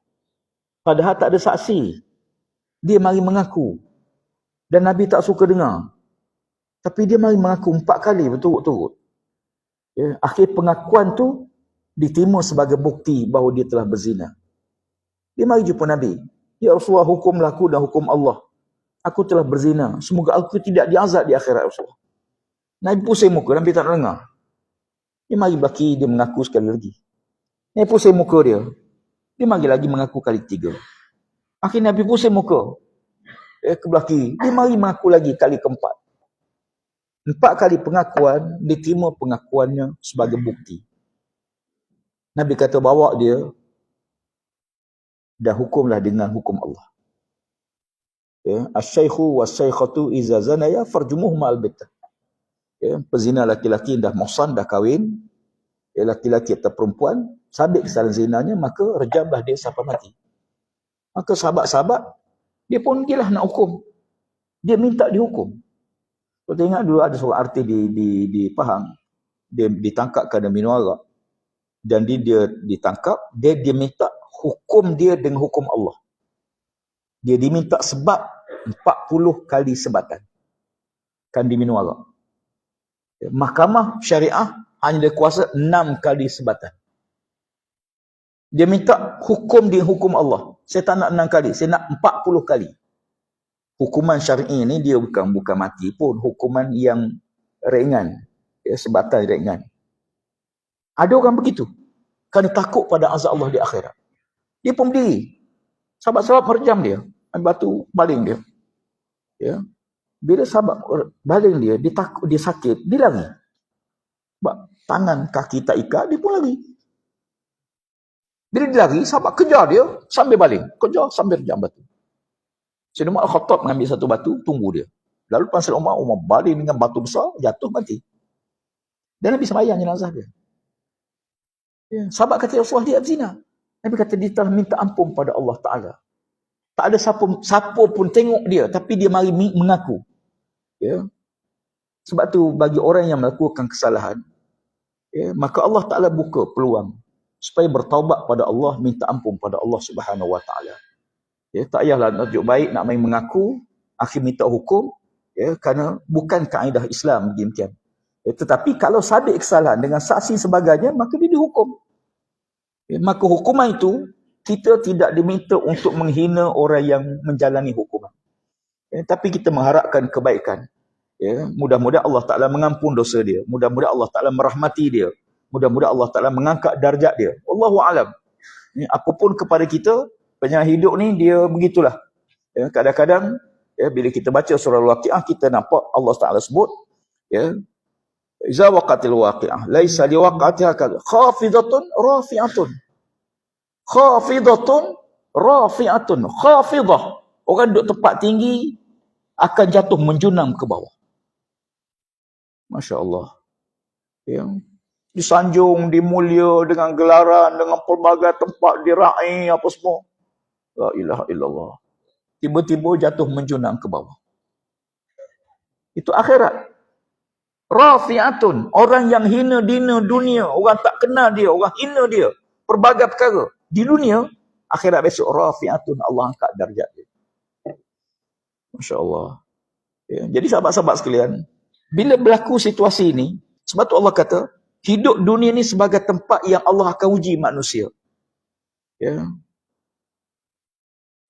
Padahal tak ada saksi. Dia mari mengaku. Dan Nabi tak suka dengar. Tapi dia mari mengaku 4 kali berturut-turut. Ya, akhir pengakuan tu diterima sebagai bukti bahawa dia telah berzina. Dia mari jumpa Nabi. Ya Rasulullah, hukumlah aku dan hukum Allah. Aku telah berzina. Semoga aku tidak diazab di akhirat, Rasulullah. Nabi pusing muka, Nabi tak nak dengar. Dia mari baki, dia mengaku sekali lagi. Nabi pusing muka dia. Dia mari lagi mengaku kali 3. Akhirnya Nabi pusing muka. Ke belakang. Dia mari mengaku lagi kali keempat. 4 kali pengakuan, diterima pengakuannya sebagai bukti. Nabi kata, bawa dia dan hukumlah dengan hukum Allah. Ya, asy-syaikhu was-syaikhatu iza zanaya farjumuhuma al-batta. Ya, pezina laki-laki dah muhsan, dah kahwin, ya, laki-laki atau perempuan sabit kesalahan zinanya, maka rejamlah dia sampai mati. Maka sahabat-sahabat dia pun gilah nak hukum. Dia minta dihukum. Kau tengok dulu ada seorang artis di Pahang, dia ditangkap kerana minum arak. Dan dia ditangkap, dia minta hukum dia dengan hukum Allah. Dia diminta sebab 40 kali sebatan. Kan diminum arak. Mahkamah syariah hanya ada kuasa 6 kali sebatan. Dia minta hukum dia hukum Allah. Saya tak nak 6 kali, saya nak 40 kali. Hukuman syar'i ni dia bukan mati pun, hukuman yang ringan. Ya, sebatan ringan. Ada orang begitu. Kerana takut pada azab Allah di akhirat. Dia pun berdiri. Sahabat-sahabat merjam dia. Batu baling dia. Ya. Bila sahabat baling dia, dia takut, dia sakit, dia lari. Sebab tangan kaki tak ikat, dia pun lari. Bila dia lari, sahabat kejar dia sambil baling. Kejar sambil rejam batu. Sayyidina Umar Al-Khattab mengambil satu batu, tunggu dia. Lalu Sayyidina Umar baling dengan batu besar, jatuh mati. Dan Nabi sembahyang jenazah dia. Ya. Sahabat kata, Rasulullah dia berzina. Nabi kata, dia telah minta ampun pada Allah Ta'ala. Tak ada siapa pun tengok dia, tapi dia mari mengaku. Ya. Sebab tu bagi orang yang melakukan kesalahan, ya, maka Allah Ta'ala buka peluang supaya bertaubat pada Allah, minta ampun pada Allah Subhanahu Wa Ta'ala. Ya, tak payahlah nak tunjuk baik, nak main mengaku, akhir minta hukum, ya, kerana bukan kaedah Islam demikian. Ya, tetapi kalau sabit kesalahan dengan saksi sebagainya, maka dia dihukum. Ya, maka hukuman itu, kita tidak diminta untuk menghina orang yang menjalani hukuman. Ya, tapi kita mengharapkan kebaikan. Ya, mudah-mudahan Allah Ta'ala mengampun dosa dia. Mudah-mudahan Allah Ta'ala merahmati dia. Mudah-mudahan Allah Ta'ala mengangkat darjat dia. Wallahu a'lam. Ya, apapun kepada kita, penjalan hidup ni dia begitulah. Ya, kadang-kadang ya, bila kita baca surah Al-Waqi'ah, kita nampak Allah Ta'ala sebut, ya, iza waqatil waqi'ah laisa liwaqatiha khafidatun rafi'atun. Khafidatun rafi'atun. Khafidah, orang duduk tempat tinggi akan jatuh menjunam ke bawah. Masya Allah. Ya, disanjung, dimulia dengan gelaran, dengan pelbagai tempat diraih apa semua. La ilaha illallah. Tiba-tiba jatuh menjunam ke bawah. Itu akhirat. Rafi'atun, orang yang hina dina dunia, orang tak kenal dia, orang hina dia, pelbagai perkara. Di dunia, akhirat besok rafi'atun, Allah angkat darjat dia. Masya Allah. Ya, jadi sahabat-sahabat sekalian, bila berlaku situasi ini, sebab tu Allah kata, hidup dunia ni sebagai tempat yang Allah akan uji manusia. Ya.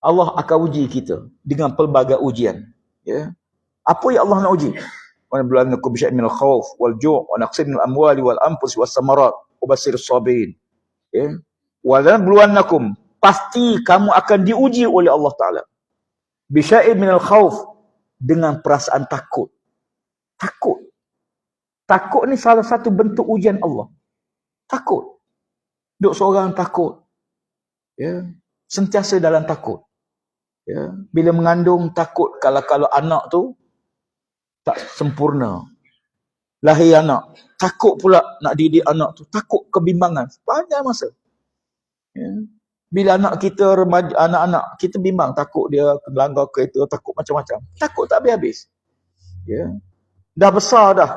Allah akan uji kita dengan pelbagai ujian. Ya. Apa yang Allah nak uji? Wa nabluwannakum bisyai'in minal khawf wal ju' wa naqsin minal amwali wal anfusi was samarat wa basyirus sabirin. Ya. Wa nabluwannakum, pasti kamu akan diuji oleh Allah Ta'ala. Bisyai'in minal khawf, dengan perasaan takut. Takut ni salah satu bentuk ujian Allah. Takut. Duk seorang takut. Ya. Sentiasa dalam takut. Ya. Bila mengandung takut kalau anak tu tak sempurna. Lahir anak. Takut pula nak didik anak tu. Takut kebimbangan. Panjang masa. Ya. Bila anak kita remaja, anak-anak kita bimbang. Takut dia melanggar kereta. Takut macam-macam. Takut tak habis-habis. Ya. Dah besar dah.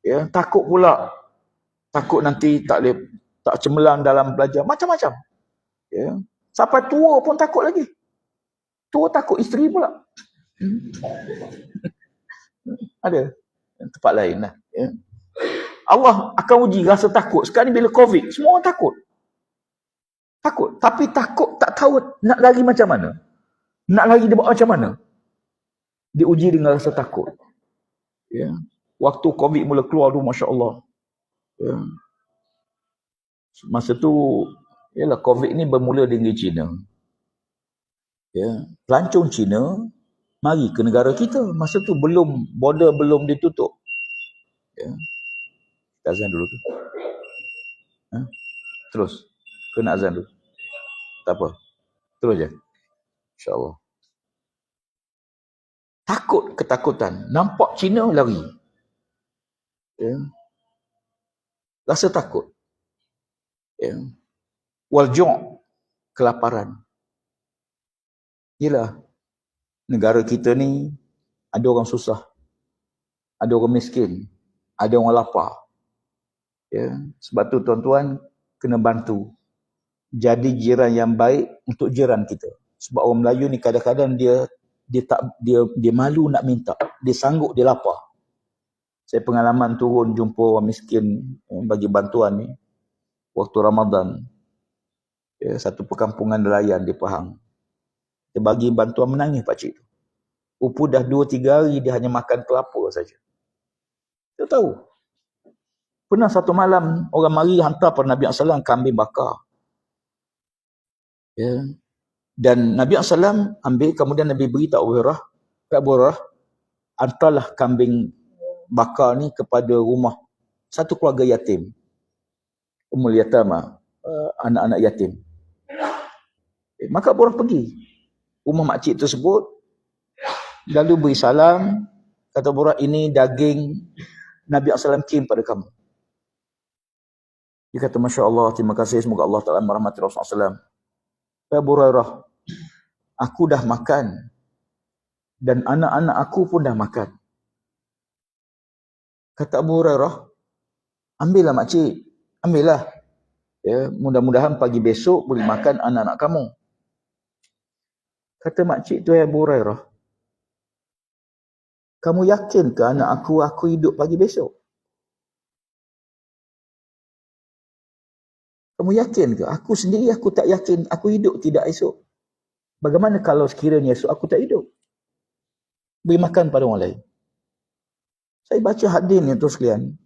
Ya. Takut pula. Takut nanti tak cemerlang dalam belajar. Macam-macam. Ya. Sampai tua pun takut lagi. Tua takut isteri pula. Ada. Tempat lain lah. Ya. Allah akan uji rasa takut. Sekarang ni bila COVID, semua orang takut. Takut. Tapi takut tak tahu nak lari macam mana. Nak lari dia buat macam mana. Diuji dengan rasa takut. Ya. Waktu COVID mula keluar tu, Masya Allah. Ya. Masa tu, yalah, COVID ni bermula dengan China. Ya. Pelancong China mari ke negara kita. Masa tu border belum ditutup. Ya. Kita azan dulu tu. Ha? Terus. Kena azan dulu. Tak apa. Terus je. InsyaAllah. Takut, ketakutan. Nampak Cina lari. Ya. Rasa takut. Ya. Wal-ju', kelaparan. Yelah, negara kita ni ada orang susah. Ada orang miskin. Ada orang lapar. Ya. Sebab tu tuan-tuan kena bantu. Jadi jiran yang baik untuk jiran kita. Sebab orang Melayu ni kadang-kadang dia malu nak minta. Dia sanggup, dia lapar. Saya pengalaman turun jumpa orang miskin bagi bantuan ni waktu Ramadan. Ya, satu perkampungan nelayan di Pahang. Dia bagi bantuan, menangis pakcik tu. Rupa dah 2-3 hari dia hanya makan kelapa saja. Dia tahu. Pernah satu malam orang mari hantar pada Nabi SAW kambing bakar. Ya. Dan Nabi SAW ambil, kemudian Nabi beritahu Abu Hurairah, hantarlah kambing bakar ni kepada rumah satu keluarga yatim. Ummul Yatama, anak-anak yatim. Maka Abu Hurairah pergi rumah makcik tersebut, lalu beri salam, kata Abu Hurairah, ini daging Nabi SAW kirim pada kamu. Dia kata, Masya Allah, terima kasih, semoga Allah Ta'ala merahmati Rasulullah SAW. Abu Hurairah, aku dah makan dan anak-anak aku pun dah makan. Kata Abu Hurairah, ambillah makcik, ambillah. Ya, mudah-mudahan pagi besok boleh makan anak-anak kamu. Kata makcik tu, Abu Hurairah, kamu yakin ke anak aku hidup pagi besok? Kamu yakin ke? Aku sendiri aku tak yakin aku hidup tidak esok. Bagaimana kalau sekiranya esok aku tak hidup? Beri makan pada orang lain. Saya baca hadis ni tu sekalian.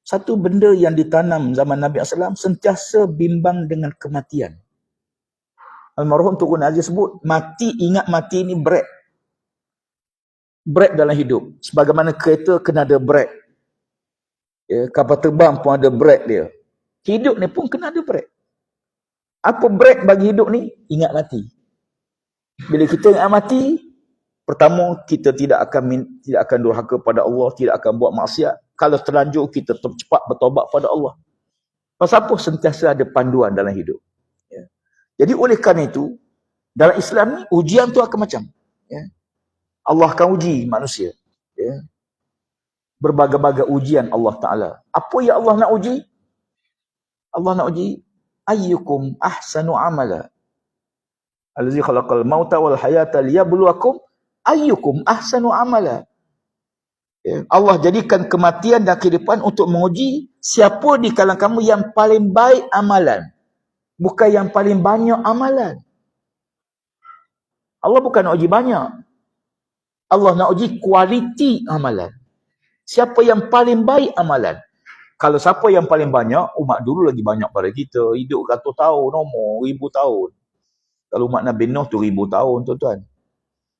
Satu benda yang ditanam zaman Nabi SAW, sentiasa bimbang dengan kematian. Almarhum Tuan Aziz sebut, mati, ingat mati ni brek. Brek dalam hidup. Sebagaimana kereta kena ada brek. Ya, kapal terbang pun ada brek dia. Hidup ni pun kena ada brek. Apa brek bagi hidup ni? Ingat mati. Bila kita ingat mati, pertama kita tidak akan durhaka pada Allah, tidak akan buat maksiat. Kalau terlanjur kita cepat bertaubat pada Allah. Pasal apa? Sentiasa ada panduan dalam hidup. Ya. Jadi oleh kerana itu, dalam Islam ni ujian tu akan macam. Ya. Allah akan uji manusia. Ya. Berbagai-bagai ujian Allah Ta'ala. Apa yang Allah nak uji? Allah nak uji, ayyukum ahsanu amala. Allazi khalaqal mauta wal hayata liyabluwakum ayyukum ahsanu amala. Ya. Allah jadikan kematian dan kehidupan untuk menguji siapa di kalangan kamu yang paling baik amalan. Bukan yang paling banyak amalan. Allah bukan nak uji banyak. Allah nak uji kualiti amalan. Siapa yang paling baik amalan. Kalau siapa yang paling banyak, umat dulu lagi banyak pada kita. Hidup 100 tahun, umur 1000 tahun. Kalau umat Nabi Nuh tu 1000 tahun, tuan-tuan.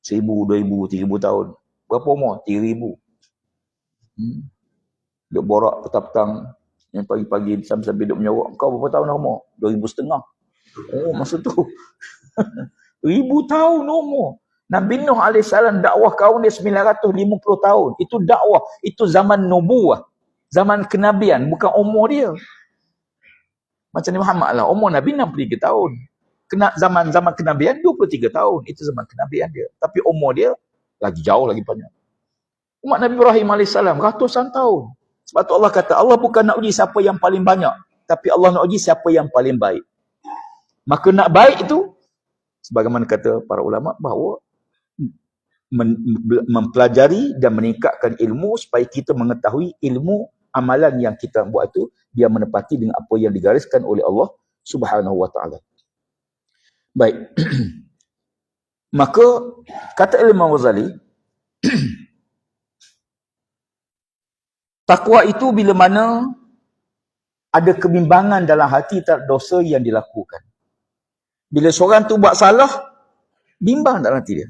1000, 2000, 3000 tahun. Berapa umur? 3000. Duk borak petang-petang, yang pagi-pagi sambil duk menyorok. Kau berapa tahun umur? 2500. Oh, masa tu 1000 tahun umur. Nabi Nuh AS dakwah kaum dia 950 tahun. Itu dakwah, itu zaman nubuah, zaman kenabian, bukan umur dia. Macam Nabi Muhammad lah, umur Nabi 63 tahun. Zaman kenabian 23 tahun. Itu zaman kenabian dia. Tapi umur dia lagi jauh, lagi banyak. Umat Nabi Ibrahim AS ratusan tahun. Sebab tu Allah kata, Allah bukan nak uji siapa yang paling banyak, tapi Allah nak uji siapa yang paling baik. Maka nak baik itu, sebagaimana kata para ulama, bahawa mempelajari dan meningkatkan ilmu supaya kita mengetahui ilmu amalan yang kita buat itu dia menepati dengan apa yang digariskan oleh Allah Subhanahu wa taala. Baik. Maka kata Imam Ghazali, takwa itu bila mana ada kebimbangan dalam hati terhadap dosa yang dilakukan. Bila seorang tu buat salah, bimbang dalam hati dia.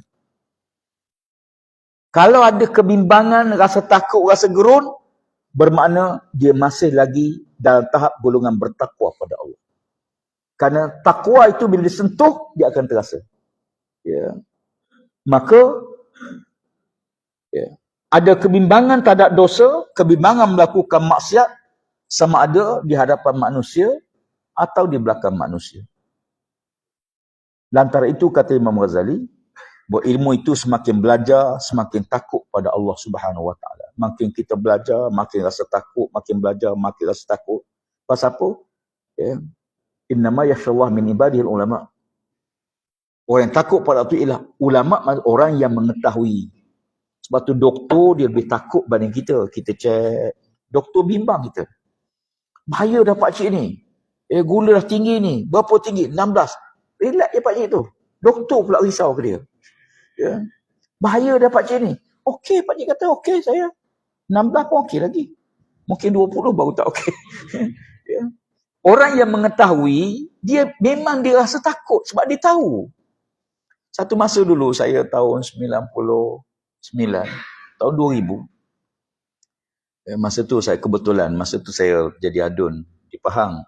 Kalau ada kebimbangan, rasa takut, rasa gerun, bermakna dia masih lagi dalam tahap golongan bertakwa pada Allah. Kerana takwa itu bila disentuh, dia akan terasa. Ya. Maka, ya, ada kebimbangan terhadap dosa, kebimbangan melakukan maksiat, sama ada di hadapan manusia atau di belakang manusia. Lantaran itu kata Imam Ghazali, bahawa ilmu itu semakin belajar, semakin takut pada Allah Subhanahu wa taala. Makin kita belajar, makin rasa takut, makin belajar, makin rasa takut. Pasal apa? Ya. Innama yakhshallah min ibadihil ulama. Orang yang takut pada itu ialah ulama, orang yang mengetahui. Sebab tu doktor dia lebih takut banding kita. Kita cek, doktor bimbang kita. Bahaya dah pakcik ni. Gula dah tinggi ni. Berapa tinggi? 16. Relax je pakcik tu. Doktor pula risau ke dia. Ya. Bahaya dah pakcik ni. Okey, pakcik kata okey saya. 16 pun okey lagi. Mungkin 20 baru tak okey. Ya. Orang yang mengetahui, dia memang dia rasa takut sebab dia tahu. Satu masa dulu saya tahun 99, tahun 2000. Masa tu saya kebetulan, masa tu saya jadi adun di Pahang.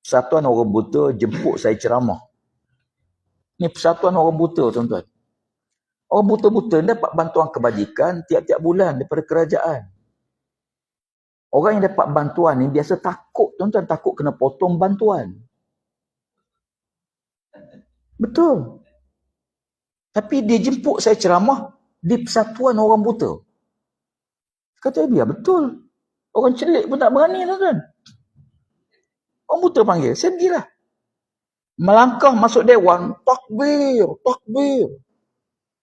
Persatuan Orang Buta jemput saya ceramah. Ni Persatuan Orang Buta, tuan-tuan. Orang buta-buta dapat bantuan kebajikan tiap-tiap bulan daripada kerajaan. Orang yang dapat bantuan ni biasa takut, tuan-tuan, takut kena potong bantuan. Betul. Tapi dia jemput saya ceramah di Persatuan Orang Buta. Kata dia, betul. Orang celik pun tak berani, tuan-tuan. Orang buta panggil, saya pergilah. Melangkah masuk dewan, takbir, takbir.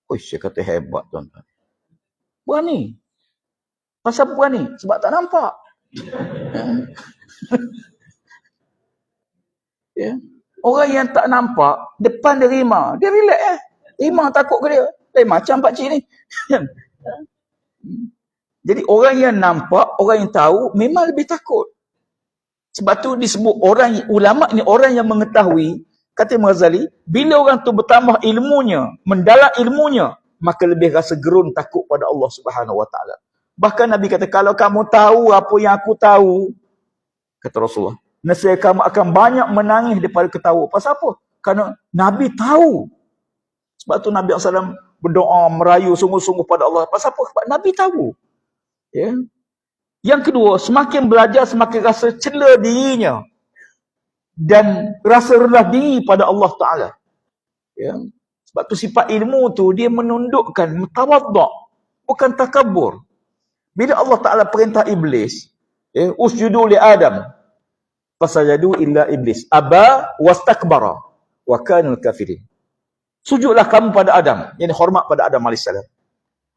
Saya kata hebat, tuan-tuan. Berani. Pasal berani? Sebab tak nampak. Ya. Orang yang tak nampak, depan dia rima. Dia relax . Rima takut ke dia? Macam pakcik ni. Jadi orang yang nampak, orang yang tahu, memang lebih takut. Sebab tu disebut orang, ulama ni orang yang mengetahui. Kata Imam Ghazali, bila orang tu bertambah ilmunya, mendalam ilmunya, maka lebih rasa gerun takut pada Allah Subhanahu wa taala. Bahkan Nabi kata, kalau kamu tahu apa yang aku tahu, kata Rasulullah, nescaya kamu akan banyak menangis daripada ketawa. Pasal apa? Kerana Nabi tahu. Sebab tu Nabi SAW berdoa, merayu sungguh-sungguh pada Allah. Pasal apa? Sebab Nabi tahu. Ya. Yang kedua, semakin belajar, semakin rasa cela dirinya. Dan rasa rendah diri pada Allah Ta'ala. Ya. Sebab tu sifat ilmu tu, dia menundukkan, mutawadda', bukan takabur. Bila Allah Ta'ala perintah iblis, usjudu li Adam, fasajadu illa iblis, aba wastakbara, wa kanul kafirin. Sujudlah kamu pada Adam, yang hormat pada Adam AS.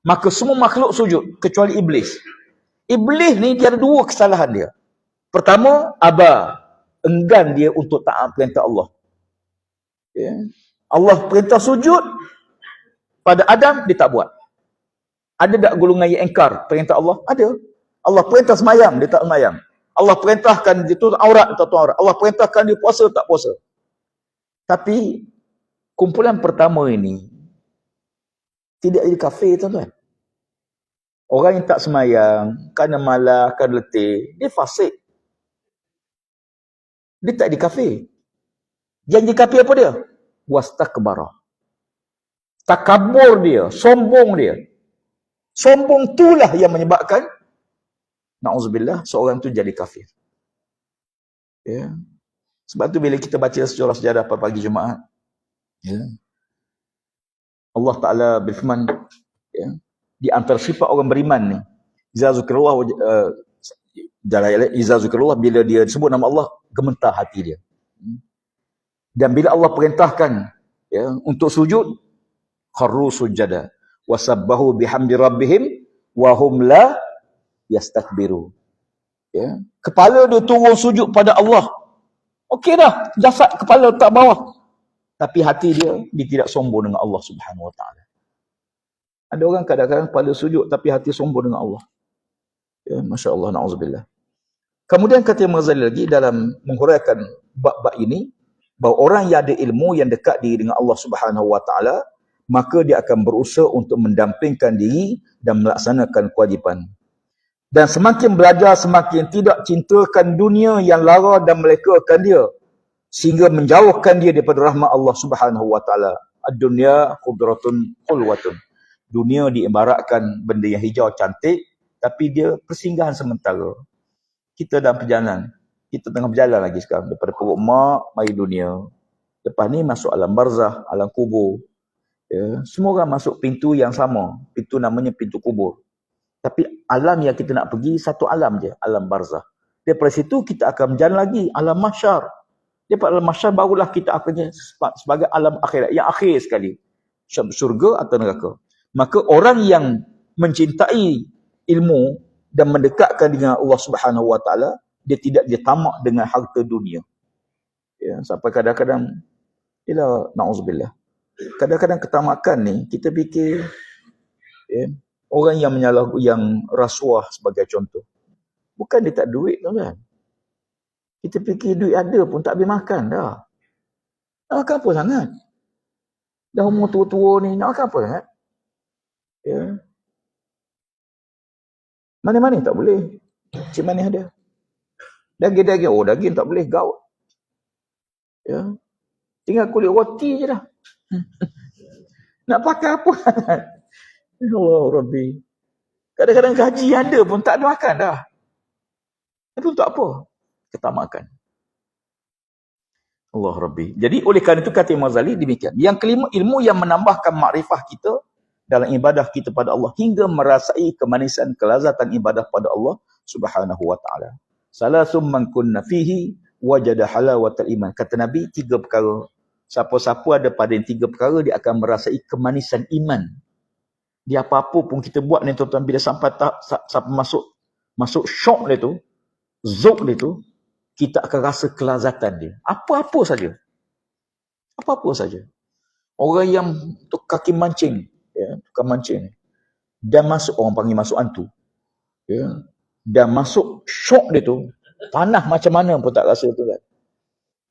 Maka semua makhluk sujud, kecuali iblis. Iblis ni dia ada dua kesalahan dia. Pertama, aba, enggan dia untuk taat perintah Allah. Ya. Allah perintah sujud pada Adam, dia tak buat. Ada tak golongan yang engkar perintah Allah? Ada. Allah perintah semayang, dia tak semayang. Allah perintahkan dia tutup aurat, dia tak tutup aurat. Allah perintahkan dia puasa, tak puasa. Tapi kumpulan pertama ini, Tidak jadi kafir, tuan-tuan. Orang yang tak semayang, kerana malas, kerana letih, dia fasik. Dia tak jadi kafir. Yang jadi kafir apa dia? Wastakbara. Takabur dia, sombong dia. Sombong itulah yang menyebabkan na'udzubillah seorang tu jadi kafir. Ya. Sebab tu bila kita baca sejarah-sejarah pada pagi Jumaat, ya, Allah Ta'ala berfirman, ya, di antara sifat orang beriman ni, iza zukrullah, bila dia sebut nama Allah, gemetar hati dia. Dan bila Allah perintahkan, ya, untuk sujud, kharru sujada wasabbahu bihamdi rabbihim wa hum la yastakbiru. Ya, kepala dia turun sujud pada Allah. Okey dah, jasad kepala letak bawah. Tapi hati dia tidak sombong dengan Allah Subhanahu Wa Taala. Ada orang kadang-kadang kepala sujud tapi hati sombong dengan Allah. Ya, masya-Allah, na'udzubillah. Kemudian kata Imam Ghazali lagi dalam menghuraikan bab-bab ini, bahawa orang yang ada ilmu yang dekat diri dengan Allah Subhanahu Wa Taala, maka dia akan berusaha untuk mendampingkan diri dan melaksanakan kewajipan. Dan semakin belajar, semakin tidak cintakan dunia yang lara dan melekakan dia, sehingga menjauhkan dia daripada rahmat Allah Subhanahu Wa Taala. Ad-dunya khudratun khulwatun. Dunia diibaratkan benda yang hijau cantik, tapi dia persinggahan sementara. Kita dalam perjalanan. Kita tengah berjalan lagi sekarang. Daripada perut mak, mari dunia. Lepas ni masuk alam barzah, alam kubur. Ya, semua orang masuk pintu yang sama. Pintu namanya pintu kubur. Tapi alam yang kita nak pergi, satu alam je. Alam barzah. Daripada situ kita akan berjalan lagi. Alam mahsyar. Daripada alam mahsyar barulah kita akan sebagai alam akhirat. Yang akhir sekali. Syurga atau neraka. Maka orang yang mencintai ilmu dan mendekatkan dengan Allah Subhanahu Wa Taala, dia tamak dengan harta dunia. Ya, sampai kadang-kadang, na'udzubillah. Kadang-kadang ketamakan ni, kita fikir, ya, orang yang rasuah sebagai contoh. Bukan dia tak duit, kan? Kita fikir duit ada pun tak habis makan dah. Nak makan apa sangat? Dah umur tua-tua ni, nak makan apa sangat? Ya. Mana-mana tak boleh. Cik manis ada. Daging-daging, daging tak boleh, gaut. Ya. Tinggal kulit roti je dah. Nak pakai apa? Ya Allah Rabbi. Kadang-kadang gaji ada pun tak ada makan dah. Tapi untuk apa? Ketamakan. Allah Rabbi. Jadi oleh kerana itu kata Imam Ghazali demikian. Yang kelima, ilmu yang menambahkan makrifah kita dalam ibadah kita pada Allah hingga merasai kemanisan kelazatan ibadah pada Allah Subhanahu Wa Taala. Salasum man kunna fihi wajada halawatal iman. Kata Nabi, 3 perkara. Siapa-siapa ada pada 3 perkara, dia akan merasai kemanisan iman. Dia apa-apa pun kita buat ni tuan-tuan, bila sampai masuk syok dia tu, zuk dia tu, kita akan rasa kelazatan dia. Apa-apa saja. Apa-apa saja. Orang yang kaki mancing, ya, tukang mancing, dan masuk, orang panggil masuk hantu, ya, dan masuk syok dia tu, panah macam mana pun tak rasa tu kan.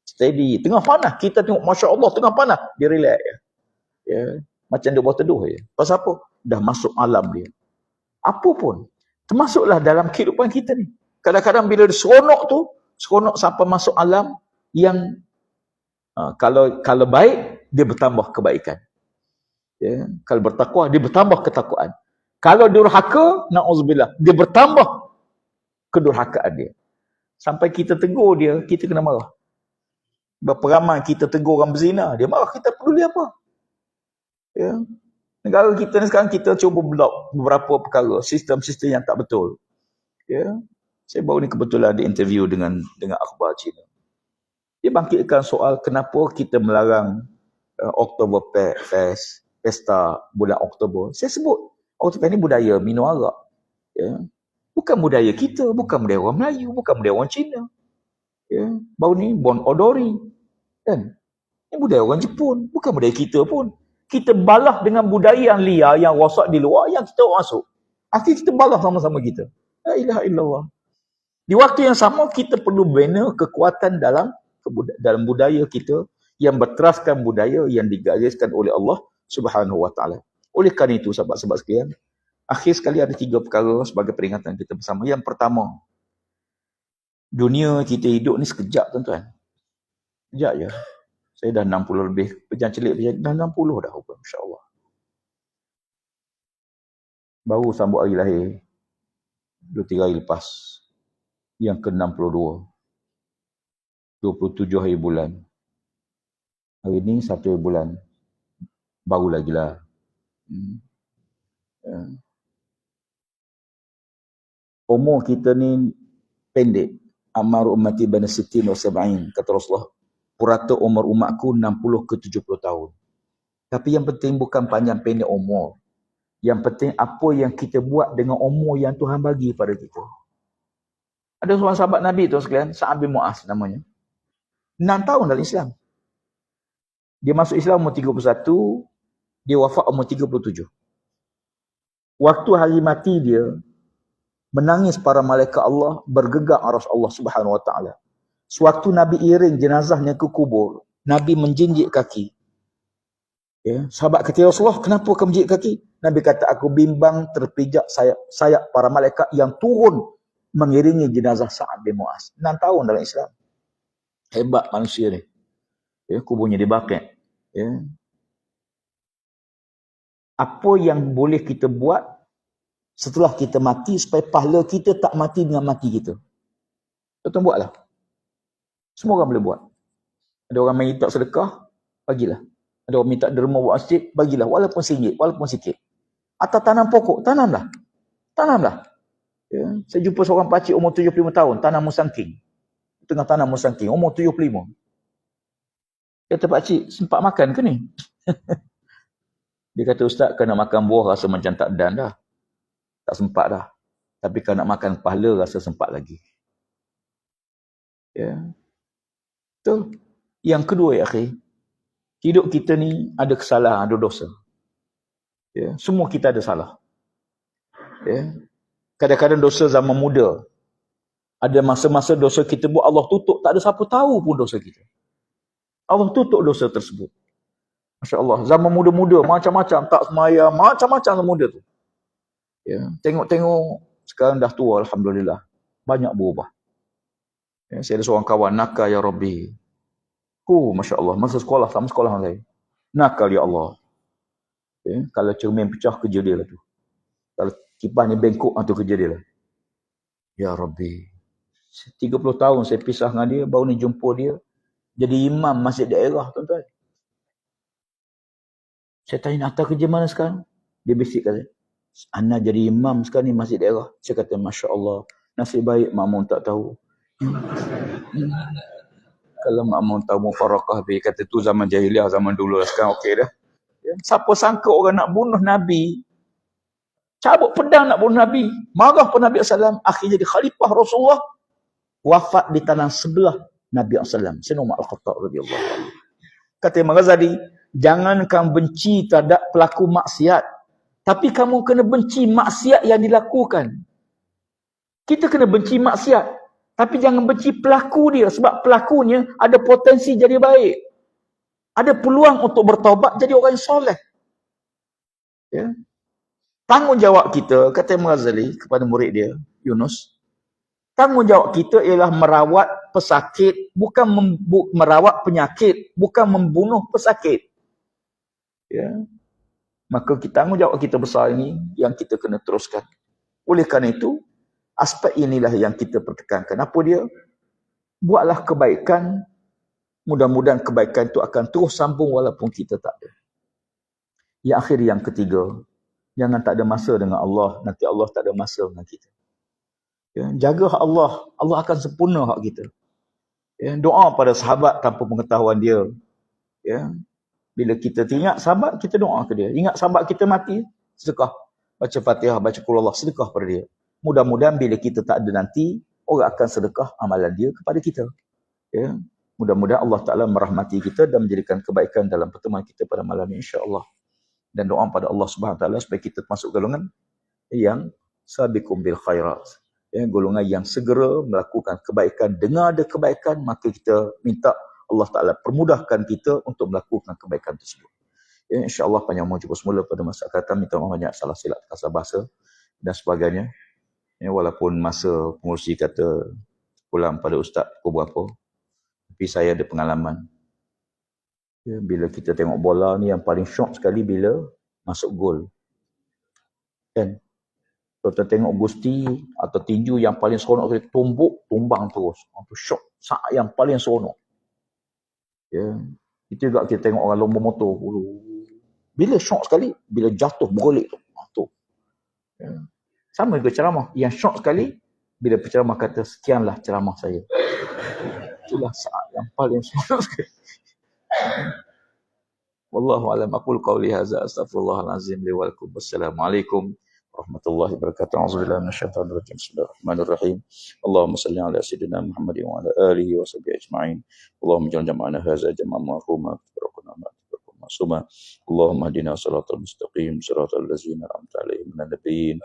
Steady, tengah panah, kita tengok Masya Allah tengah panah, dia relax, ya, macam dia buat teduh je. Pasal apa? Dah masuk alam dia. Apa pun, termasuklah dalam kehidupan kita ni. Kadang-kadang bila dia seronok sampai masuk alam yang kalau baik, dia bertambah kebaikan. Ya, kalau bertakwa, dia bertambah ketakwaan. Kalau durhaka, na'udzubillah, dia bertambah kedurhakaan dia. Sampai kita tegur dia, kita kena marah. Berapa ramai kita tegur orang berzina, dia marah, kita peduli apa? Ya. Negara kita ni sekarang, kita cuba blok beberapa perkara, sistem-sistem yang tak betul. Ya. Saya baru ni kebetulan ada interview dengan akhbar Cina. Dia bangkitkan soal kenapa kita melarang Oktober Fest, pesta bulan Oktober. Saya sebut, Oktober ni budaya minum arak. Ya. Bukan budaya kita, bukan budaya orang Melayu, bukan budaya orang Cina. Ya. Baru ni Bon Odori. Kan? Ini budaya orang Jepun, bukan budaya kita pun. Kita balah dengan budaya yang liar, yang rosak di luar, yang kita masuk. Akhirnya kita balah sama-sama kita. La ilaha illallah. Di waktu yang sama, kita perlu bina kekuatan dalam budaya kita yang berteraskan budaya yang digariskan oleh Allah Subhanahu Wa Taala. Oleh kerana itu, sahabat-sahabat sekalian, akhir sekali ada 3 perkara sebagai peringatan kita bersama. Yang pertama, dunia kita hidup ni sekejap, tuan-tuan. Sekejap je. Saya dah 60 lebih. Pejam celik, dah 60 dah. InsyaAllah. Baru sambut hari lahir. 2-3 hari lepas. Yang ke-62. 27 hari bulan. Hari ni 1 hari bulan. Baru lagi lah. Umur kita ni pendek. Amar ummati bana sittin wa sab'in. Kata Rasulullah. Purata umur umatku 60 ke 70 tahun. Tapi yang penting bukan panjang pendek umur. Yang penting apa yang kita buat dengan umur yang Tuhan bagi pada kita. Ada seorang sahabat Nabi tu sekalian, Sa'ad bin Mu'az namanya. 6 tahun dalam Islam. Dia masuk Islam umur 31, dia wafat umur 37. Waktu hari mati dia, menangis para malaikat Allah, bergegar aras Allah Subhanahu Wa Taala. Sewaktu Nabi iring jenazahnya ke kubur, Nabi menjinjit kaki. Ya, sahabat kata, ya Rasulullah, kenapa kau menjinjit kaki? Nabi kata, aku bimbang terpijak sayap para malaikat yang turun mengiringi jenazah Sa'ad bin Mu'az. 6 tahun dalam Islam. Hebat manusia ni. Ya, kuburnya dibakar. Ya. Apa yang boleh kita buat setelah kita mati supaya pahala kita tak mati dengan mati kita? Tuan-tuan buatlah. Semua orang boleh buat. Ada orang minta sedekah, bagilah. Ada orang minta derma buat masjid, bagilah. Walaupun RM1, walaupun sikit. Atau tanam pokok, tanamlah. Tanamlah. Ya. Saya jumpa seorang pakcik umur 75 tahun, tanam musangking. Tengah tanam musangking, umur 75. Kata pakcik, sempat makan ke ni? Dia kata, Ustaz, kena makan buah rasa macam tak dan dah. Tak sempat dah. Tapi kalau nak makan pahala, rasa sempat lagi. Ya. Betul. Yang kedua, ya akhi, hidup kita ni ada kesalahan, ada dosa. Ya. Semua kita ada salah. Ya. Kadang-kadang dosa zaman muda. Ada masa-masa dosa kita buat, Allah tutup. Tak ada siapa tahu pun dosa kita. Allah tutup dosa tersebut. Masya Allah. Zaman muda-muda, macam-macam. Tak semayang, macam-macam zaman muda tu. Ya. Tengok-tengok, sekarang dah tua, Alhamdulillah. Banyak berubah. Ya. Saya ada seorang kawan, nakal ya Rabbi. Masya Allah. Masa sekolah, sama sekolah dengan saya. Nakal ya Allah. Ya. Kalau cermin pecah, kerja dia lah tu. Kalau kipas ni bengkok, tu kerja dia lah. Ya Rabbi. 30 tahun saya pisah dengan dia, baru ni jumpa dia. Jadi imam masjid daerah, tuan-tuan. Saya tanya, Atta kerja mana sekarang? Dia bisik kata, Ana jadi imam sekarang ni masjid daerah. Saya kata, Masya Allah, nasib baik makmum tak tahu. Kalau makmum tahu mufarakah, dia kata tu zaman jahiliah, zaman dulu lah. Sekarang okey dah. Ya. Siapa sangka orang nak bunuh Nabi, cabut pedang nak bunuh Nabi, marah pun Nabi SAW, akhirnya jadi khalifah Rasulullah, wafat di tanah sebelah Nabi SAW. Sayyidina Umar Al-Khattab radhiyallahu anhu. Kata Imam Ghazali, jangan kamu benci terhadap pelaku maksiat, tapi kamu kena benci maksiat yang dilakukan. Kita kena benci maksiat, tapi jangan benci pelaku dia, sebab pelakunya ada potensi jadi baik. Ada peluang untuk bertaubat jadi orang yang soleh. Ya. Tanggungjawab kita, kata Imam Ghazali kepada murid dia, Yunus, tanggungjawab kita ialah merawat pesakit, bukan merawat penyakit, bukan membunuh pesakit. Ya. Maka tanggungjawab kita besar ini yang kita kena teruskan. Oleh kerana itu, aspek inilah yang kita pertekankan. Apa dia? Buatlah kebaikan, mudah-mudahan kebaikan itu akan terus sambung walaupun kita tak ada. Yang akhir, yang ketiga, jangan tak ada masa dengan Allah, nanti Allah tak ada masa dengan kita. Ya, jaga hak Allah, Allah akan sempurna hak kita. Ya, doa pada sahabat tanpa pengetahuan dia. Ya, bila kita ingat sahabat, kita doa ke dia. Ingat sahabat kita mati, sedekah. Baca Fatihah, baca Qul Allah, sedekah pada dia. Mudah-mudahan bila kita tak ada nanti, orang akan sedekah amalan dia kepada kita. Ya, mudah-mudahan Allah Ta'ala merahmati kita dan menjadikan kebaikan dalam pertemuan kita pada malam ini, insya-Allah. Dan doa pada Allah Subhanahu Wa Ta'ala supaya kita masuk golongan yang sabiqum bil khairat. Ya, golongan yang segera melakukan kebaikan. Dengar ada kebaikan, maka kita minta Allah Ta'ala permudahkan kita untuk melakukan kebaikan tersebut. Ya, insya-Allah panjang umur jumpa semula pada masa akan datang. Minta maaf banyak salah silap kata bahasa dan sebagainya. Ya, walaupun masa pengurusi kata pulang pada ustaz pukul berapa, tapi saya ada pengalaman. Ya, bila kita tengok bola ni yang paling syok sekali bila masuk gol. Kan? Kalau kita tengok Gusti atau tinju yang paling seronok sekali, tumbang terus. Itu syok. Saat yang paling seronok. Ya. Itu juga kita tengok orang lomba motor. Bila syok sekali, bila jatuh bergolek tu. Tu. Ya. Sama juga ceramah. Yang syok sekali, bila penceramah kata, sekianlah ceramah saya. Itulah saat yang paling seronok sekali. Wallahu a'lam. Aqul qawli hadza astaghfirullahal azim li wa lakum. Wassalamualaikum warahmatullahi wabarakatuh. A'udzubillahi minasyaitonir rajim. Bismillahirrahmanirrahim. Allahumma salli ala sayyidina Muhammadin wa ala alihi wa sahbihi ajma'in. Allahumma ij'al jam'ana hadza jam'an marhuma wa masuma. Allahumma hdina siratal mustaqim siratal ladzina an'amta 'alaihim minan nabiyyin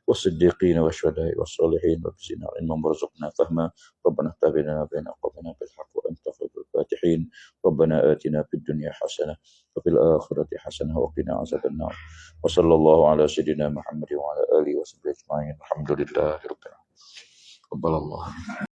was-siddiqin wasyuhada'i was-shalihin wa bizina ilman warzuqna fahma. Rabbana tabi'na baina qawmina bil haqq wa anta khairul fatihin. Rabbana atina fid dunya hasanah wa fil akhirati hasanah wa qina azabannar. Wa sallallahu ala sayyidina Muhammadin wa ala alihi wa sahbihi ajma'in. Alhamdulillahirabbil alamin.